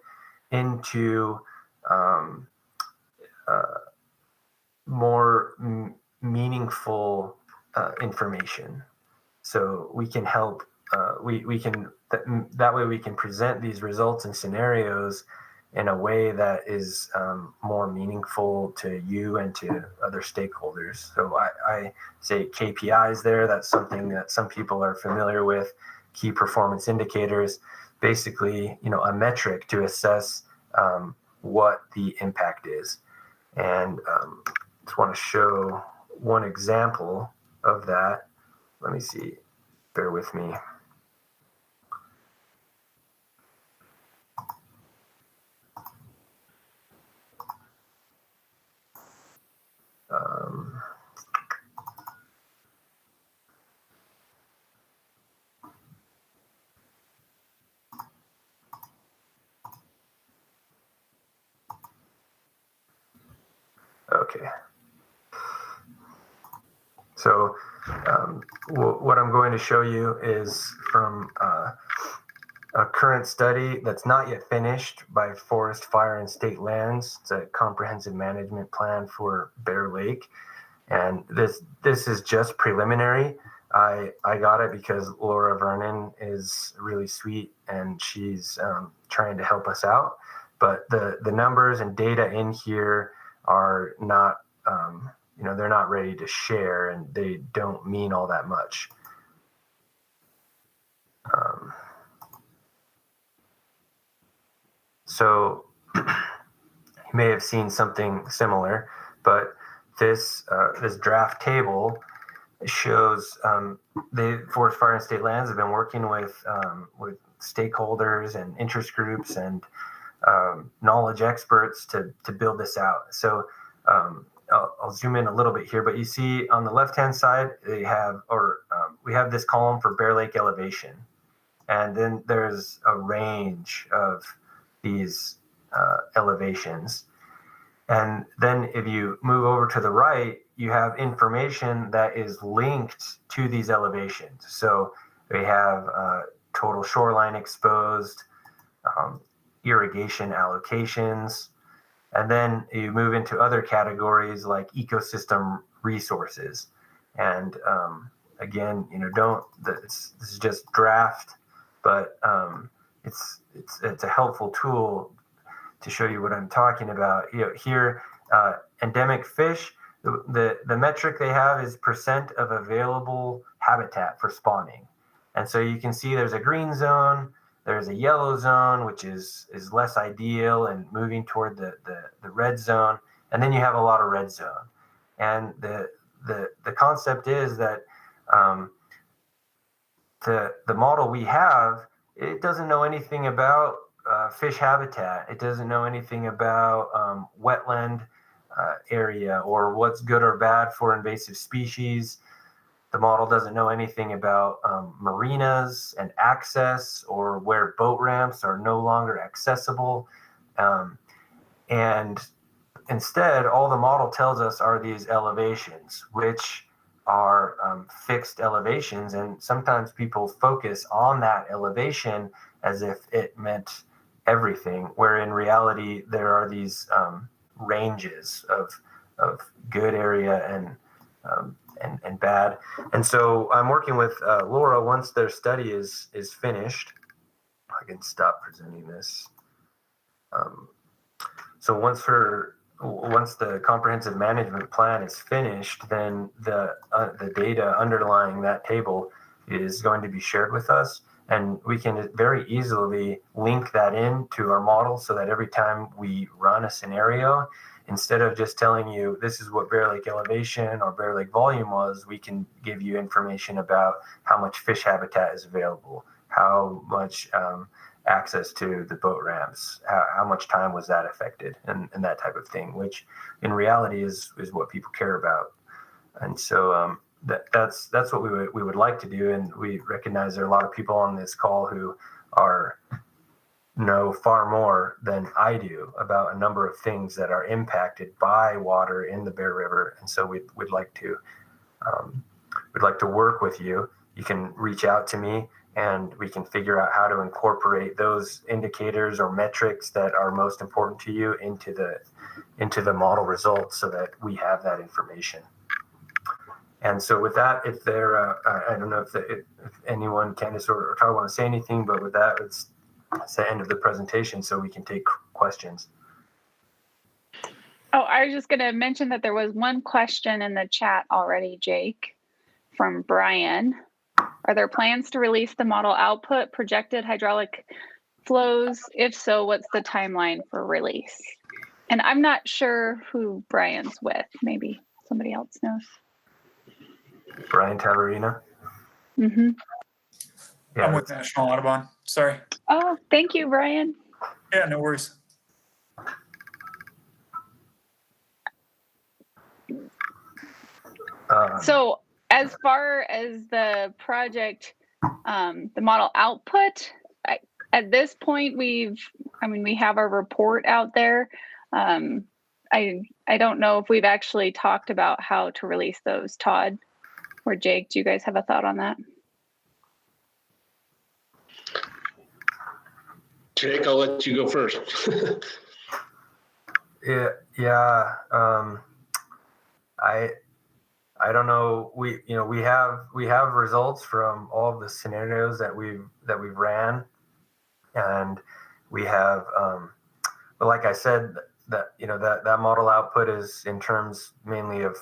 into more meaningful information. So we can help, we can, that way we can present these results and scenarios in a way that is more meaningful to you and to other stakeholders. So I say KPIs there. That's something that some people are familiar with. Key performance indicators, basically, a metric to assess what the impact is. And just want to show one example of that. Let me see. Bear with me. Okay. So what I'm going to show you is from a current study that's not yet finished by Forest, Fire, and State Lands. It's a comprehensive management plan for Bear Lake. And this is just preliminary. I got it because Laura Vernon is really sweet and she's trying to help us out. But the numbers and data in here are not, they're not ready to share, and they don't mean all that much. So you may have seen something similar, but this draft table shows the Forest, Fire, and State Lands have been working with stakeholders and interest groups and knowledge experts to build this out. So I'll zoom in a little bit here, but you see on the left-hand side, we have this column for Bear Lake elevation. and then there's a range of these elevations. And then if you move over to the right, you have information that is linked to these elevations. So we have total shoreline exposed, irrigation allocations, and then you move into other categories like ecosystem resources. And again, this is just draft, but it's a helpful tool to show you what I'm talking about. Here, endemic fish, the metric they have is percent of available habitat for spawning. And so you can see there's a green zone, there's a yellow zone, which is less ideal and moving toward the red zone. And then you have a lot of red zone. And the concept is that the model we have, it doesn't know anything about fish habitat. It doesn't know anything about wetland area or what's good or bad for invasive species. The model doesn't know anything about marinas and access or where boat ramps are no longer accessible. And instead, all the model tells us are these elevations, which are fixed elevations. And sometimes people focus on that elevation as if it meant everything, where in reality, there are these ranges of good area and bad. And so I'm working with Laura. Once their study is finished, I can stop presenting this. So once the comprehensive management plan is finished, then the data underlying that table is going to be shared with us, and we can very easily link that into our model so that every time we run a scenario, instead of just telling you this is what Bear Lake elevation or Bear Lake volume was, we can give you information about how much fish habitat is available, how much access to the boat ramps, how much time was that affected, and that type of thing, which in reality is what people care about. And so that's what we would like to do, and we recognize there are a lot of people on this call who know far more than I do about a number of things that are impacted by water in the Bear River, and so we'd like to work with you. You can reach out to me, and we can figure out how to incorporate those indicators or metrics that are most important to you into the model results, so that we have that information. And so with that, if I don't know if anyone, Candace or Tara, want to say anything, but with that, it's the end of the presentation, so we can take questions. Oh, I was just going to mention that there was one question in the chat already, Jake, from Brian. Are there plans to release the model output, projected hydraulic flows? If so, what's the timeline for release? And I'm not sure who Brian's with. Maybe somebody else knows. Brian Taverina? Mm-hmm. Yeah, I'm with National Audubon. Sorry. Oh, thank you, Brian. Yeah, no worries. So as far as the project, the model output, at this point, we have our report out there. I don't know if we've actually talked about how to release those. Todd or Jake, do you guys have a thought on that? Jake, I'll let you go first. Yeah. I don't know. We have results from all of the scenarios that we've ran, and we have. But like I said, that model output is in terms mainly of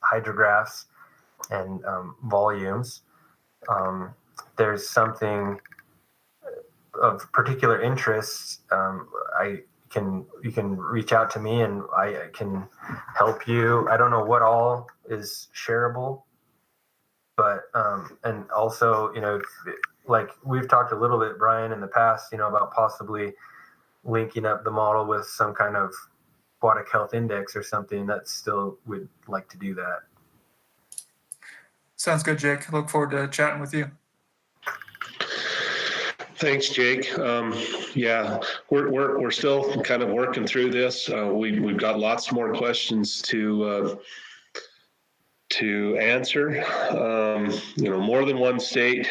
hydrographs and volumes. There's something of particular interest. You can reach out to me and I can help you. I don't know what all is shareable, but and also, like we've talked a little bit, Brian, in the past, about possibly linking up the model with some kind of aquatic health index or something. That still would like to do that. Sounds good, Jake. Look forward to chatting with you. Thanks, Jake. Yeah, we're still kind of working through this. We've got lots more questions to answer. More than one state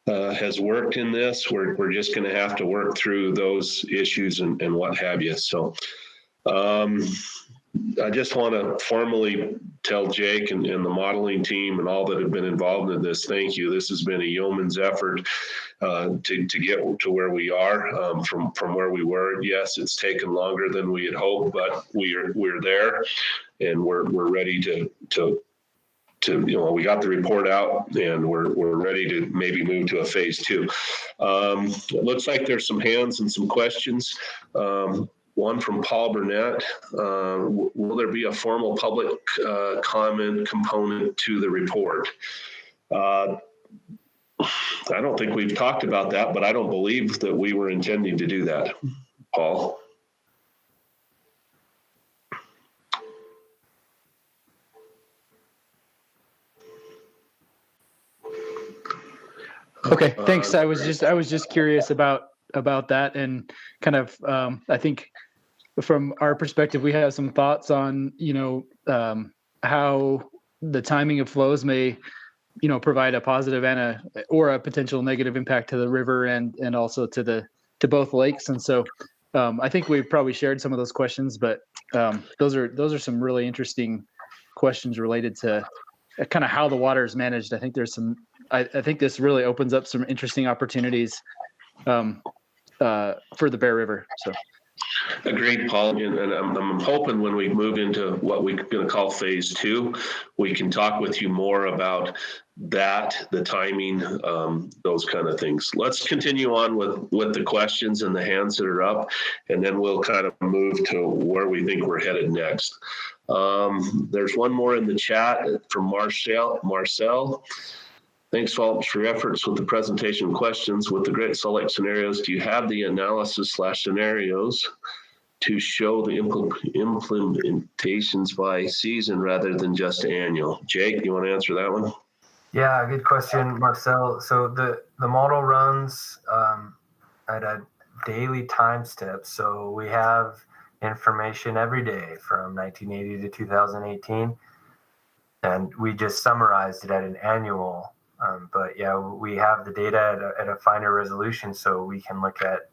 has worked in this. We're just going to have to work through those issues and what have you. So I just want to formally tell Jake and the modeling team and all that have been involved in this, thank you. This has been a yeoman's effort to get to where we are from where we were. Yes, it's taken longer than we had hoped, but we're there, and we're ready to we got the report out, and we're ready to maybe move to a phase 2. It looks like there's some hands and some questions. One from Paul Burnett. Will there be a formal public comment component to the report? I don't think we've talked about that, but I don't believe that we were intending to do that. Paul? Okay, thanks. I was just curious about that, and kind of I think from our perspective, we have some thoughts on how the timing of flows may provide a positive and a potential negative impact to the river and also to both lakes. And so I think we've probably shared some of those questions, but those are some really interesting questions related to kind of how the water is managed. I think there's some. I think this really opens up some interesting opportunities for the Bear River. So. Agreed, Paul. And I'm hoping when we move into what we're going to call phase 2, we can talk with you more about that, the timing, those kind of things. Let's continue on with the questions and the hands that are up, and then we'll kind of move to where we think we're headed next. There's one more in the chat from Marcel. Thanks, Philip, for your efforts with the presentation questions. With the Great Salt Lake scenarios, do you have the analysis/scenarios to show the implementations by season rather than just annual? Jake, you want to answer that one? Yeah, good question, Marcel. So the model runs at a daily time step. So we have information every day from 1980 to 2018, and we just summarized it at an annual. But yeah, we have the data at a finer resolution, so we can look at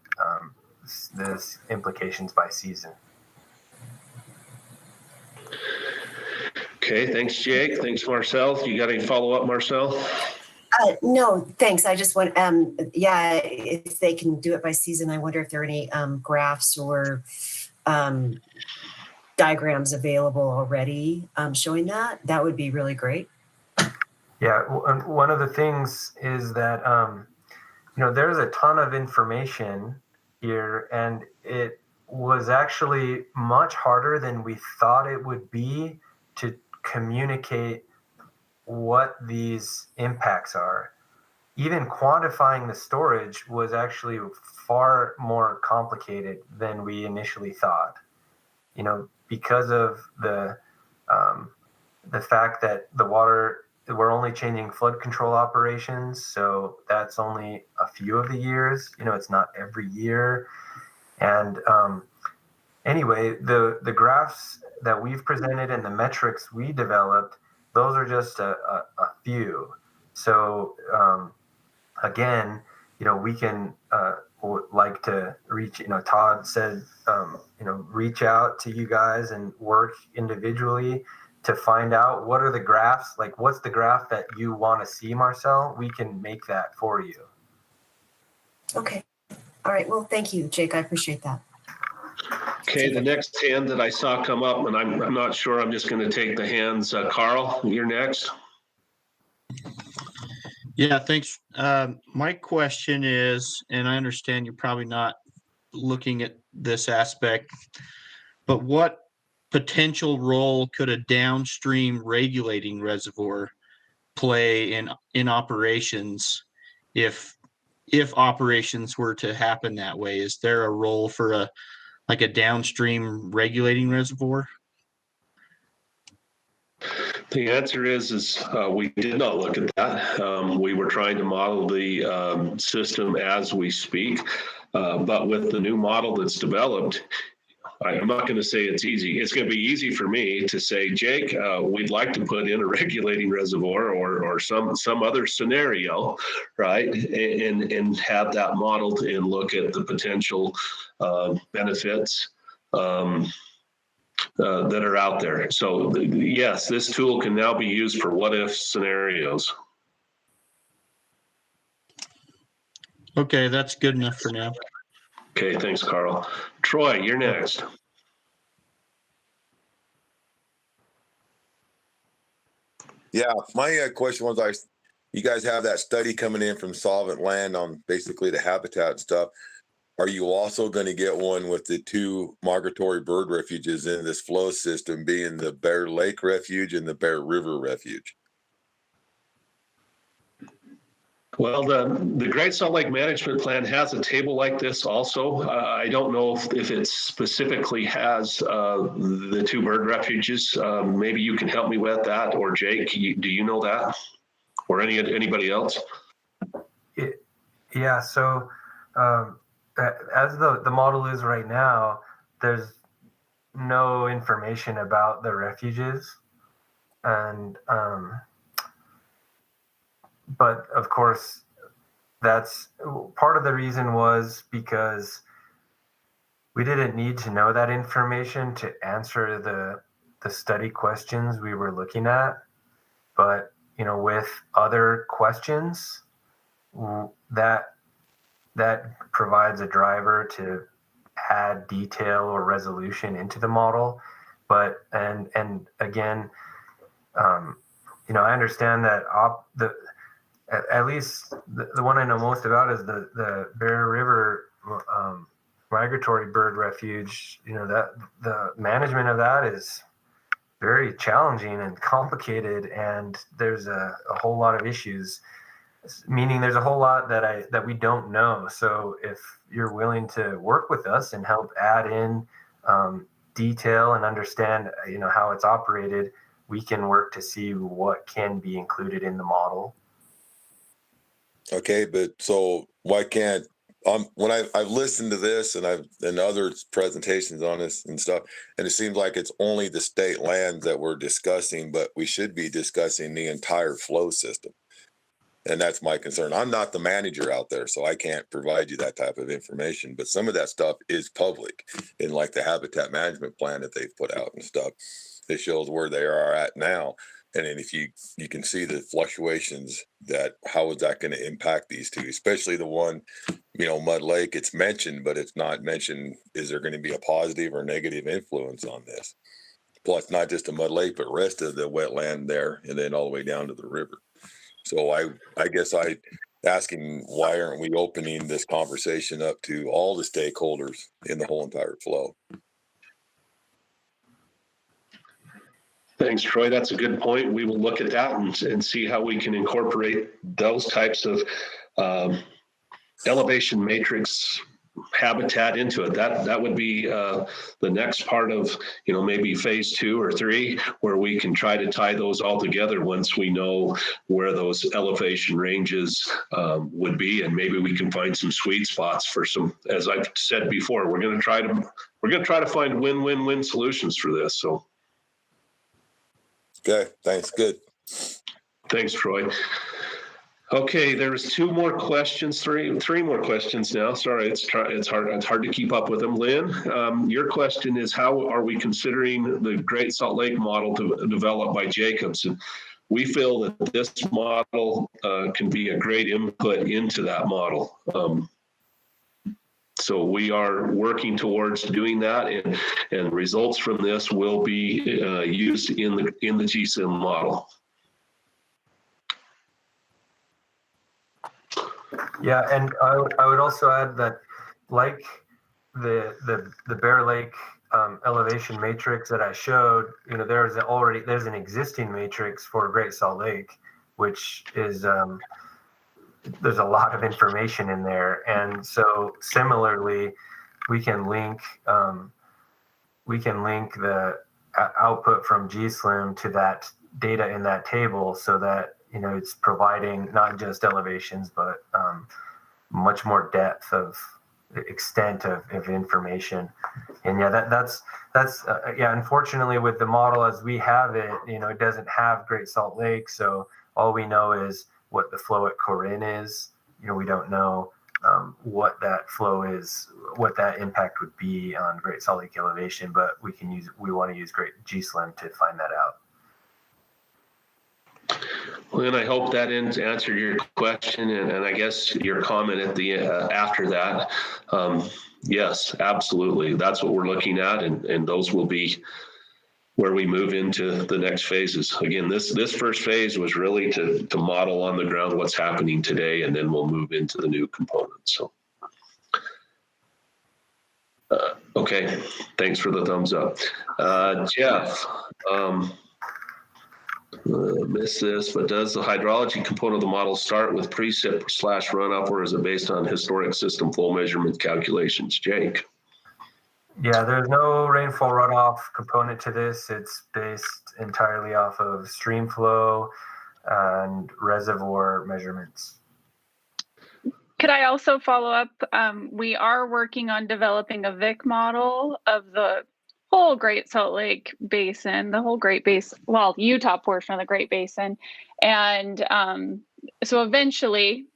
the implications by season. Okay, thanks, Jake. Thanks, Marcel. You got any follow-up, Marcel? No, thanks. I just want, if they can do it by season, I wonder if there are any graphs or diagrams available already showing that. That would be really great. Yeah, one of the things is that, there's a ton of information here, and it was actually much harder than we thought it would be to communicate what these impacts are. Even quantifying the storage was actually far more complicated than we initially thought, because of the fact that the water, we're only changing flood control operations, so that's only a few of the years. It's not every year. And anyway, the graphs that we've presented and the metrics we developed, those are just a few. So again, we can like to reach. Todd said, reach out to you guys and work individually to find out what are the graphs, like what's the graph that you want to see, Marcel. We can make that for you. Okay. All right. Well, thank you, Jake. I appreciate that. Okay, the next hand that I saw come up, and I'm not sure, I'm just going to take the hands. Carl, you're next. Yeah, thanks. My question is, and I understand you're probably not looking at this aspect, but what potential role could a downstream regulating reservoir play in operations if operations were to happen that way? Is there a role for a downstream regulating reservoir? The answer is we did not look at that. We were trying to model the system as we speak, but with the new model that's developed, I'm not going to say it's easy. It's going to be easy for me to say, Jake, we'd like to put in a regulating reservoir or some other scenario, right? And have that modeled and look at the potential benefits that are out there. So yes, this tool can now be used for what if scenarios. Okay, that's good enough for now. Okay, thanks, Carl. Troy, you're next. Yeah, my question was, you guys have that study coming in from Solvent Land on basically the habitat stuff. Are you also going to get one with the 2 migratory bird refuges in this flow system, being the Bear Lake Refuge and the Bear River Refuge? Well, the Great Salt Lake Management Plan has a table like this also. I don't know if it specifically has the 2 bird refuges. Maybe you can help me with that, or Jake, do you know that? Or anybody else? Yeah, so as the model is right now, there's no information about the refuges. And but of course, that's part of the reason was because we didn't need to know that information to answer the study questions we were looking at. But, with other questions, that provides a driver to add detail or resolution into the model. But, and again, I understand that at least the one I know most about is the Bear River migratory bird refuge. That the management of that is very challenging and complicated, and there's a whole lot of issues. Meaning, there's a whole lot that we don't know. So if you're willing to work with us and help add in detail and understand, how it's operated, we can work to see what can be included in the model. Okay, but so why can't when I've listened to this and I've and other presentations on this and stuff, and it seems like it's only the state lands that we're discussing, but we should be discussing the entire flow system. And that's my concern. I'm not the manager out there, so I can't provide you that type of information. But some of that stuff is public, in like the habitat management plan that they've put out and stuff. It shows where they are at now. And then if you can see the fluctuations, that how is that going to impact these 2, especially the one, Mud Lake, it's mentioned, but it's not mentioned. Is there going to be a positive or negative influence on this? Plus, not just the Mud Lake, but rest of the wetland there, and then all the way down to the river. So I guess asking, why aren't we opening this conversation up to all the stakeholders in the whole entire flow? Thanks, Troy. That's a good point. We will look at that and see how we can incorporate those types of elevation matrix habitat into it. That would be the next part of, maybe phase 2 or 3, where we can try to tie those all together once we know where those elevation ranges would be, and maybe we can find some sweet spots for some. As I've said before, we're going to try to find win-win-win solutions for this. So. Okay, thanks. Good. Thanks, Troy. Okay, there's 2 more questions, three more questions now. Sorry, it's hard to keep up with them. Lynn, your question is, how are we considering the Great Salt Lake model developed by Jacobs? And we feel that this model can be a great input into that model. So we are working towards doing that, and results from this will be used in the GSIM model. Yeah, and I would also add that, like the Bear Lake elevation matrix that I showed, there's an existing matrix for Great Salt Lake, which is there's a lot of information in there, and so similarly, we can link the output from GSLIM to data in that table so that, it's providing not just elevations, but much more depth of extent of information. And that's unfortunately with the model as we have it, it doesn't have Great Salt Lake. So all we know is what the flow at Corinne is. We don't know what that flow is, what that impact would be on Great Salt Lake elevation, but we want to use Great GSLM to find that out. Well, and I hope that answered your question, and I guess your comment at the after that. Yes, absolutely. That's what we're looking at, and those will be where we move into the next phases. Again, this first phase was really to model on the ground what's happening today, and then we'll move into the new components. So, okay, thanks for the thumbs up. Jeff, missed this, but does the hydrology component of the model start with precip/runoff, or is it based on historic system flow measurement calculations? Jake? Yeah, there's no rainfall runoff component to this. It's based entirely off of stream flow and reservoir measurements. Could I also follow up? We are working on developing a VIC model of the whole Great Salt Lake Basin, the whole Great Basin, well, Utah portion of the Great Basin. And so eventually,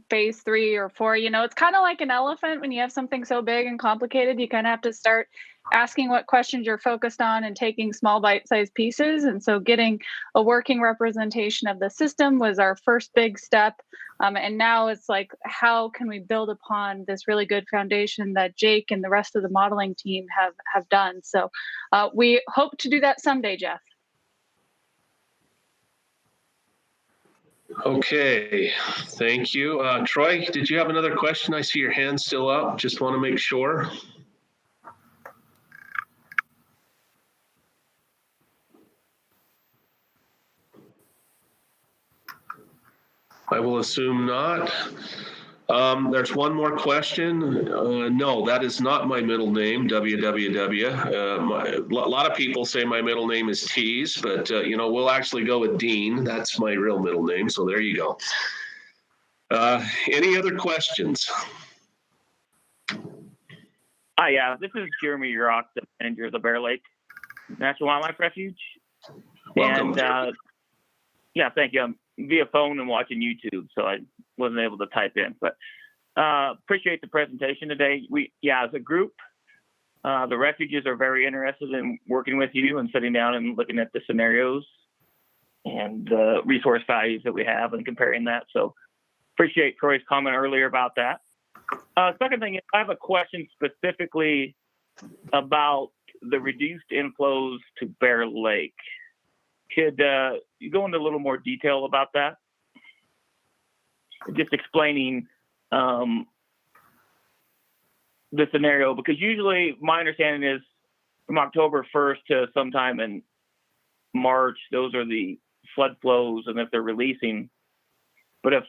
phase 3 or 4, it's kind of like an elephant. When you have something so big and complicated, you kind of have to start asking what questions you're focused on and taking small bite-sized pieces. And so getting a working representation of the system was our first big step. And now it's like, how can we build upon this really good foundation that Jake and the rest of the modeling team have done? So we hope to do that someday, Jeff. Okay, thank you. Troy, did you have another question? I see your hand still up. Just want to make sure. I will assume not. There's one more question. No, that is not my middle name, WWW. A lot of people say my middle name is Tees, but we'll actually go with Dean. That's my real middle name, so there you go. Any other questions? Hi, this is Jeremy Rock, the manager of the Bear Lake National Wildlife Refuge. Welcome. And thank you. I'm via phone and watching YouTube, so I wasn't able to type in, but appreciate the presentation today. As a group, the refuges are very interested in working with you and sitting down and looking at the scenarios and the resource values that we have and comparing that. So appreciate Troy's comment earlier about that. Second thing is, I have a question specifically about the reduced inflows to Bear Lake. Could you go into a little more detail about that? Just explaining the scenario, because usually my understanding is from October 1st to sometime in March, those are the flood flows, and if they're releasing. But if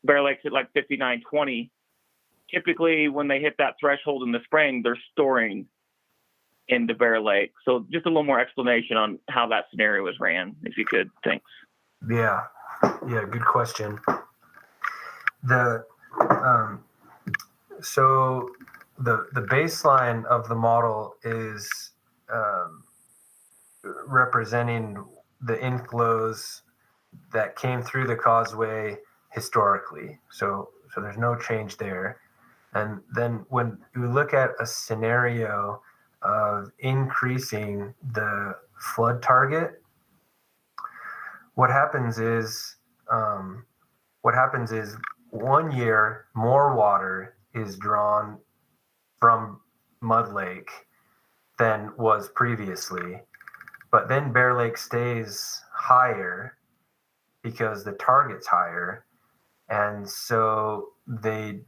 Bear Lake's at like 5920, typically when they hit that threshold in the spring, they're storing into Bear Lake. So just a little more explanation on how that scenario was ran, if you could. Thanks. Yeah, good question. So the baseline of the model is representing the inflows that came through the causeway historically. So there's no change there. And then when you look at a scenario of increasing the flood target, what happens is 1 year more water is drawn from Mud Lake than was previously, but then Bear Lake stays higher because the target's higher, and so the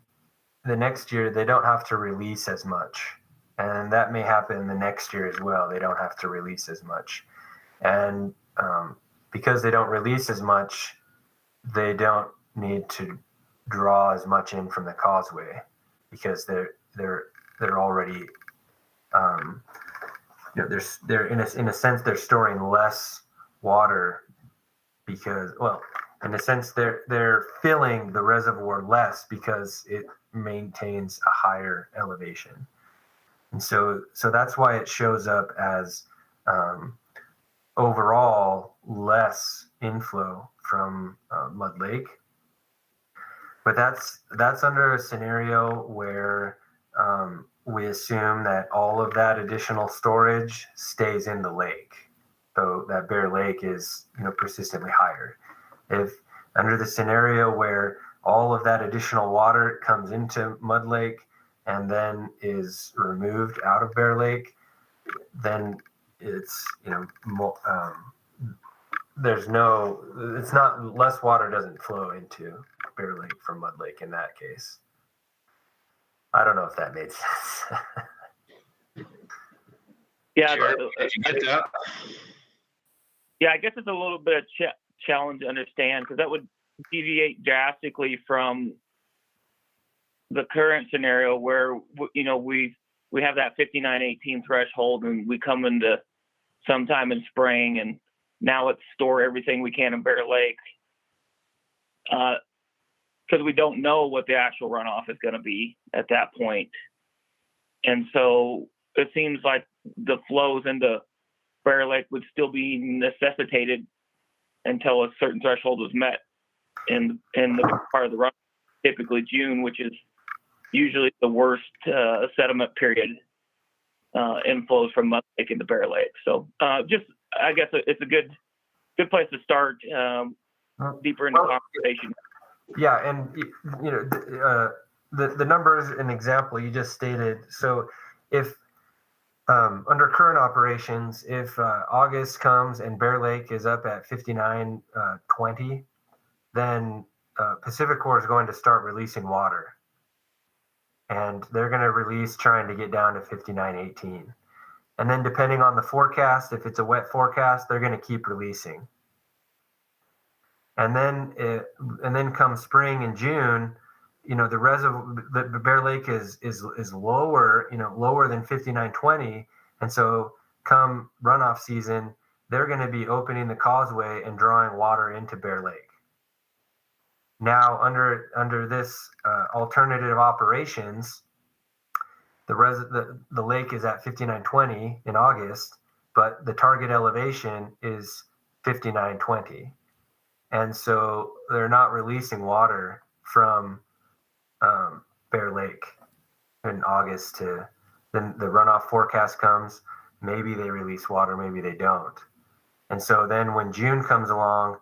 next year they don't have to release as much. And that may happen the next year as well. They don't have to release as much. And because they don't release as much, they don't need to draw as much in from the causeway because they're already they're in a sense they're storing less water because, well, in a sense they're filling the reservoir less because it maintains a higher elevation. And so that's why it shows up as overall less inflow from Mud Lake. But that's under a scenario where we assume that all of that additional storage stays in the lake. So that Bear Lake is, persistently higher. If under the scenario where all of that additional water comes into Mud Lake and then is removed out of Bear Lake, then it's, it's not, less water doesn't flow into Bear Lake from Mud Lake in that case. I don't know if that made sense. Yeah, Sure. Did you get that? yeah. I guess it's a little bit of challenge to understand because that would deviate drastically from the current scenario where we have that 5918 threshold and we come into sometime in spring and now let's store everything we can in Bear Lake because we don't know what the actual runoff is going to be at that point. And so it seems like the flows into Bear Lake would still be necessitated until a certain threshold was met in the part of the runoff, typically June, which is usually the worst sediment period inflows from Mud Lake into Bear Lake. So I guess it's a good place to start deeper into conversation. Yeah, and the numbers and example you just stated. So if under current operations, if August comes and Bear Lake is up at 5920, then PacifiCorp is going to start releasing water. And they're going to release trying to get down to 5918. And then depending on the forecast, if it's a wet forecast, they're going to keep releasing. And then come spring and June, the reservoir, the Bear Lake is lower, lower than 5920. And so come runoff season, they're going to be opening the causeway and drawing water into Bear Lake. Now, under this alternative operations, the lake is at 5920 in August, but the target elevation is 5920. And so they're not releasing water from Bear Lake in August to then the runoff forecast comes. Maybe they release water, maybe they don't. And so then when June comes along,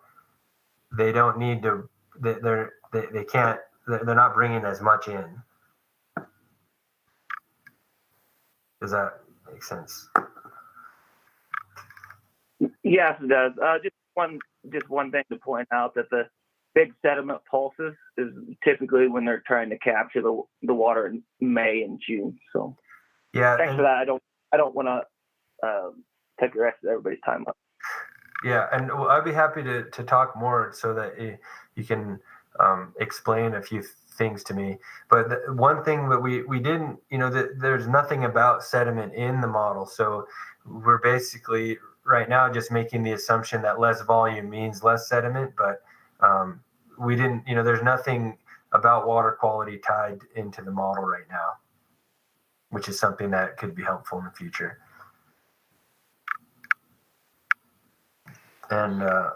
they don't need to, they can't, they're not bringing as much in. Does that make sense? Yes, it does. Just one thing to point out that the big sediment pulses is typically when they're trying to capture the water in May and June. So yeah, thanks for that. I don't want to take the rest of everybody's time up. Yeah, and I'd be happy to talk more so that you can explain a few things to me. But one thing that we didn't, there's nothing about sediment in the model. So we're basically right now just making the assumption that less volume means less sediment, but we didn't, there's nothing about water quality tied into the model right now, which is something that could be helpful in the future. And okay,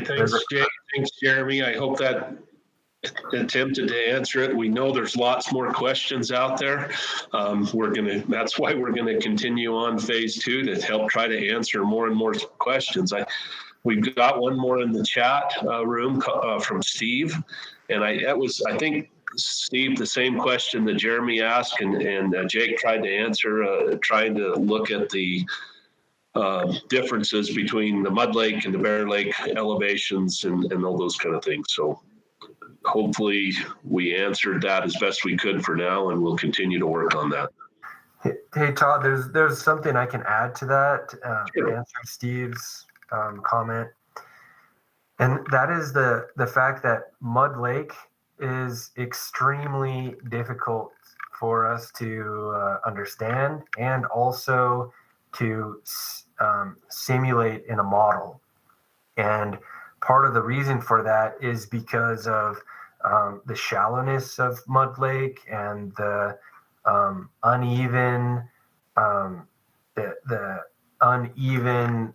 thanks, Jay. Thanks, Jeremy. I hope that attempted to answer it. We know there's lots more questions out there. That's why we're gonna continue on phase 2 to help try to answer more and more questions. We've got one more in the chat room from Steve, and I think Steve, the same question that Jeremy asked and Jake tried to answer, trying to look at the differences between the Mud Lake and the Bear Lake elevations and all those kind of things. So hopefully we answered that as best we could for now, and we'll continue to work on that. Hey Todd, there's something I can add to that, Sure. answer Steve's comment, and that is the fact that Mud Lake is extremely difficult for us to understand and also to simulate in a model. And part of the reason for that is because of the shallowness of Mud Lake and the uneven the uneven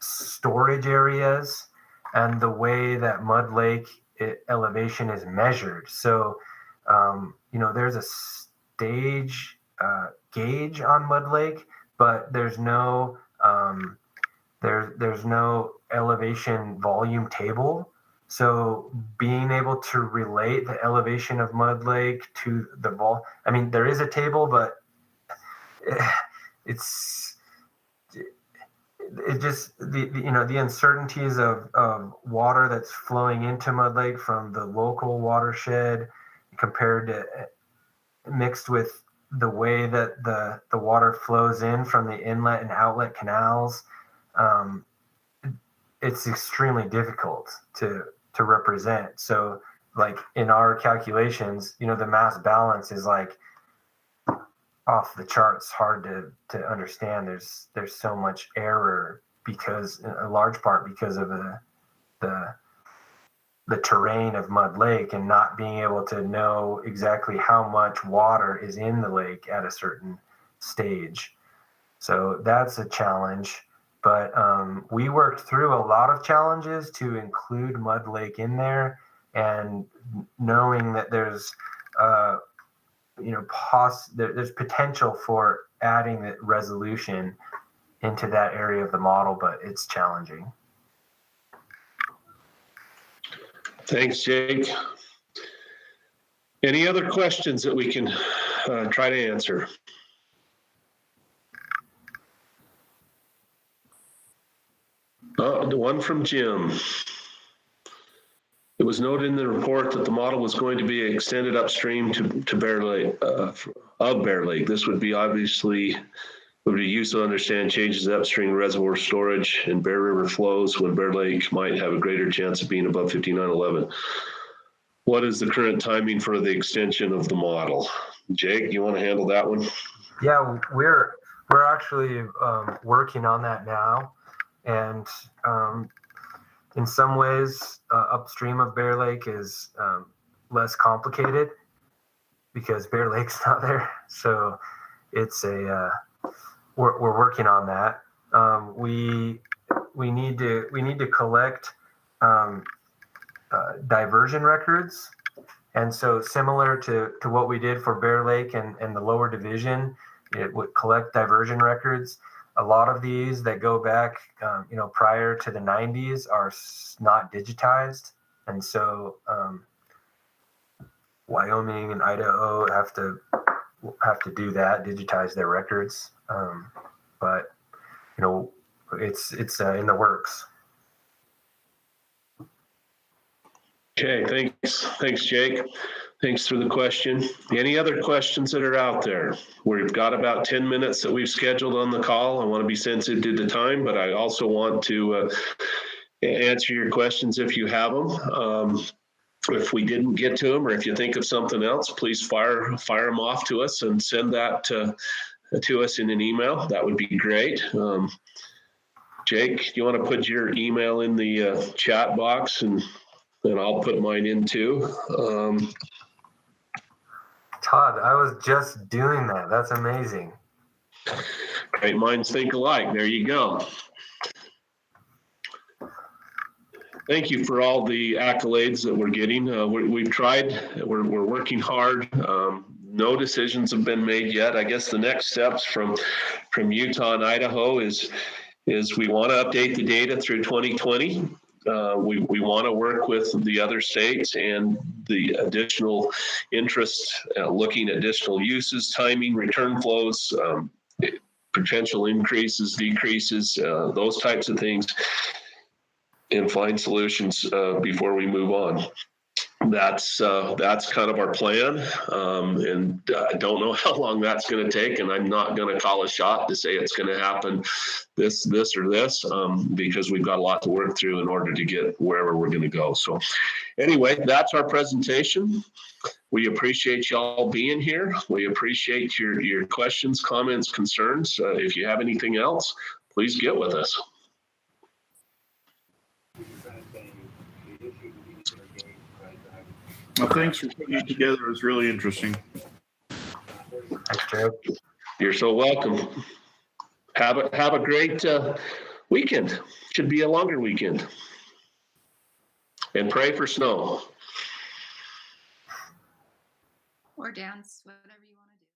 storage areas and the way that Mud Lake elevation is measured. So, there's a stage gauge on Mud Lake, but there's no there's no elevation volume table. So being able to relate the elevation of Mud Lake to the there is a table, but it just the uncertainties of water that's flowing into Mud Lake from the local watershed compared to mixed with the way that the water flows in from the inlet and outlet canals. It's extremely difficult to represent. So like in our calculations, the mass balance is like off the charts, hard to understand. There's so much error because a large part because of the terrain of Mud Lake and not being able to know exactly how much water is in the lake at a certain stage. So that's a challenge. But we worked through a lot of challenges to include Mud Lake in there, and knowing that there's there's potential for adding the resolution into that area of the model, but it's challenging. Thanks, Jake. Any other questions that we can try to answer? The one from Jim. It was noted in the report that the model was going to be extended upstream to Bear Lake, of Bear Lake. This would be useful to understand changes upstream reservoir storage and Bear River flows when Bear Lake might have a greater chance of being above 5911. What is the current timing for the extension of the model? Jake, you want to handle that one? Yeah, we're actually working on that now. And in some ways, upstream of Bear Lake is less complicated because Bear Lake's not there. So it's we're working on that. We need to collect diversion records, and so similar to what we did for Bear Lake and the lower division, it would collect diversion records. A lot of these that go back, prior to the 90s are not digitized. And so Wyoming and Idaho have to do that, digitize their records. But it's in the works. Okay, thanks, Jake. Thanks for the question. Any other questions that are out there? We've got about 10 minutes that we've scheduled on the call. I want to be sensitive to the time, but I also want to answer your questions if you have them. If we didn't get to them, or if you think of something else, please fire them off to us and send that to us in an email. That would be great. Jake, do you want to put your email in the chat box, and I'll put mine in too. Todd, I was just doing that. That's amazing. Great minds think alike. There you go. Thank you for all the accolades that we're getting. We've tried. We're working hard. No decisions have been made yet. I guess the next steps from Utah and Idaho is we want to update the data through 2020. We want to work with the other states and the additional interest, looking at additional uses, timing, return flows, potential increases, decreases, those types of things, and find solutions before we move on. that's kind of our plan. And I don't know how long that's going to take, and I'm not going to call a shot to say it's going to happen this or this, because we've got a lot to work through in order to get wherever we're going to go. So anyway, that's our presentation. We appreciate y'all being here. We appreciate your questions, comments, concerns. If you have anything else, please get with us. Well, thanks for putting it together. It was really interesting. Thanks, Jake. You're so welcome. Have a great weekend. Should be a longer weekend. And pray for snow. Or dance, whatever you want to do.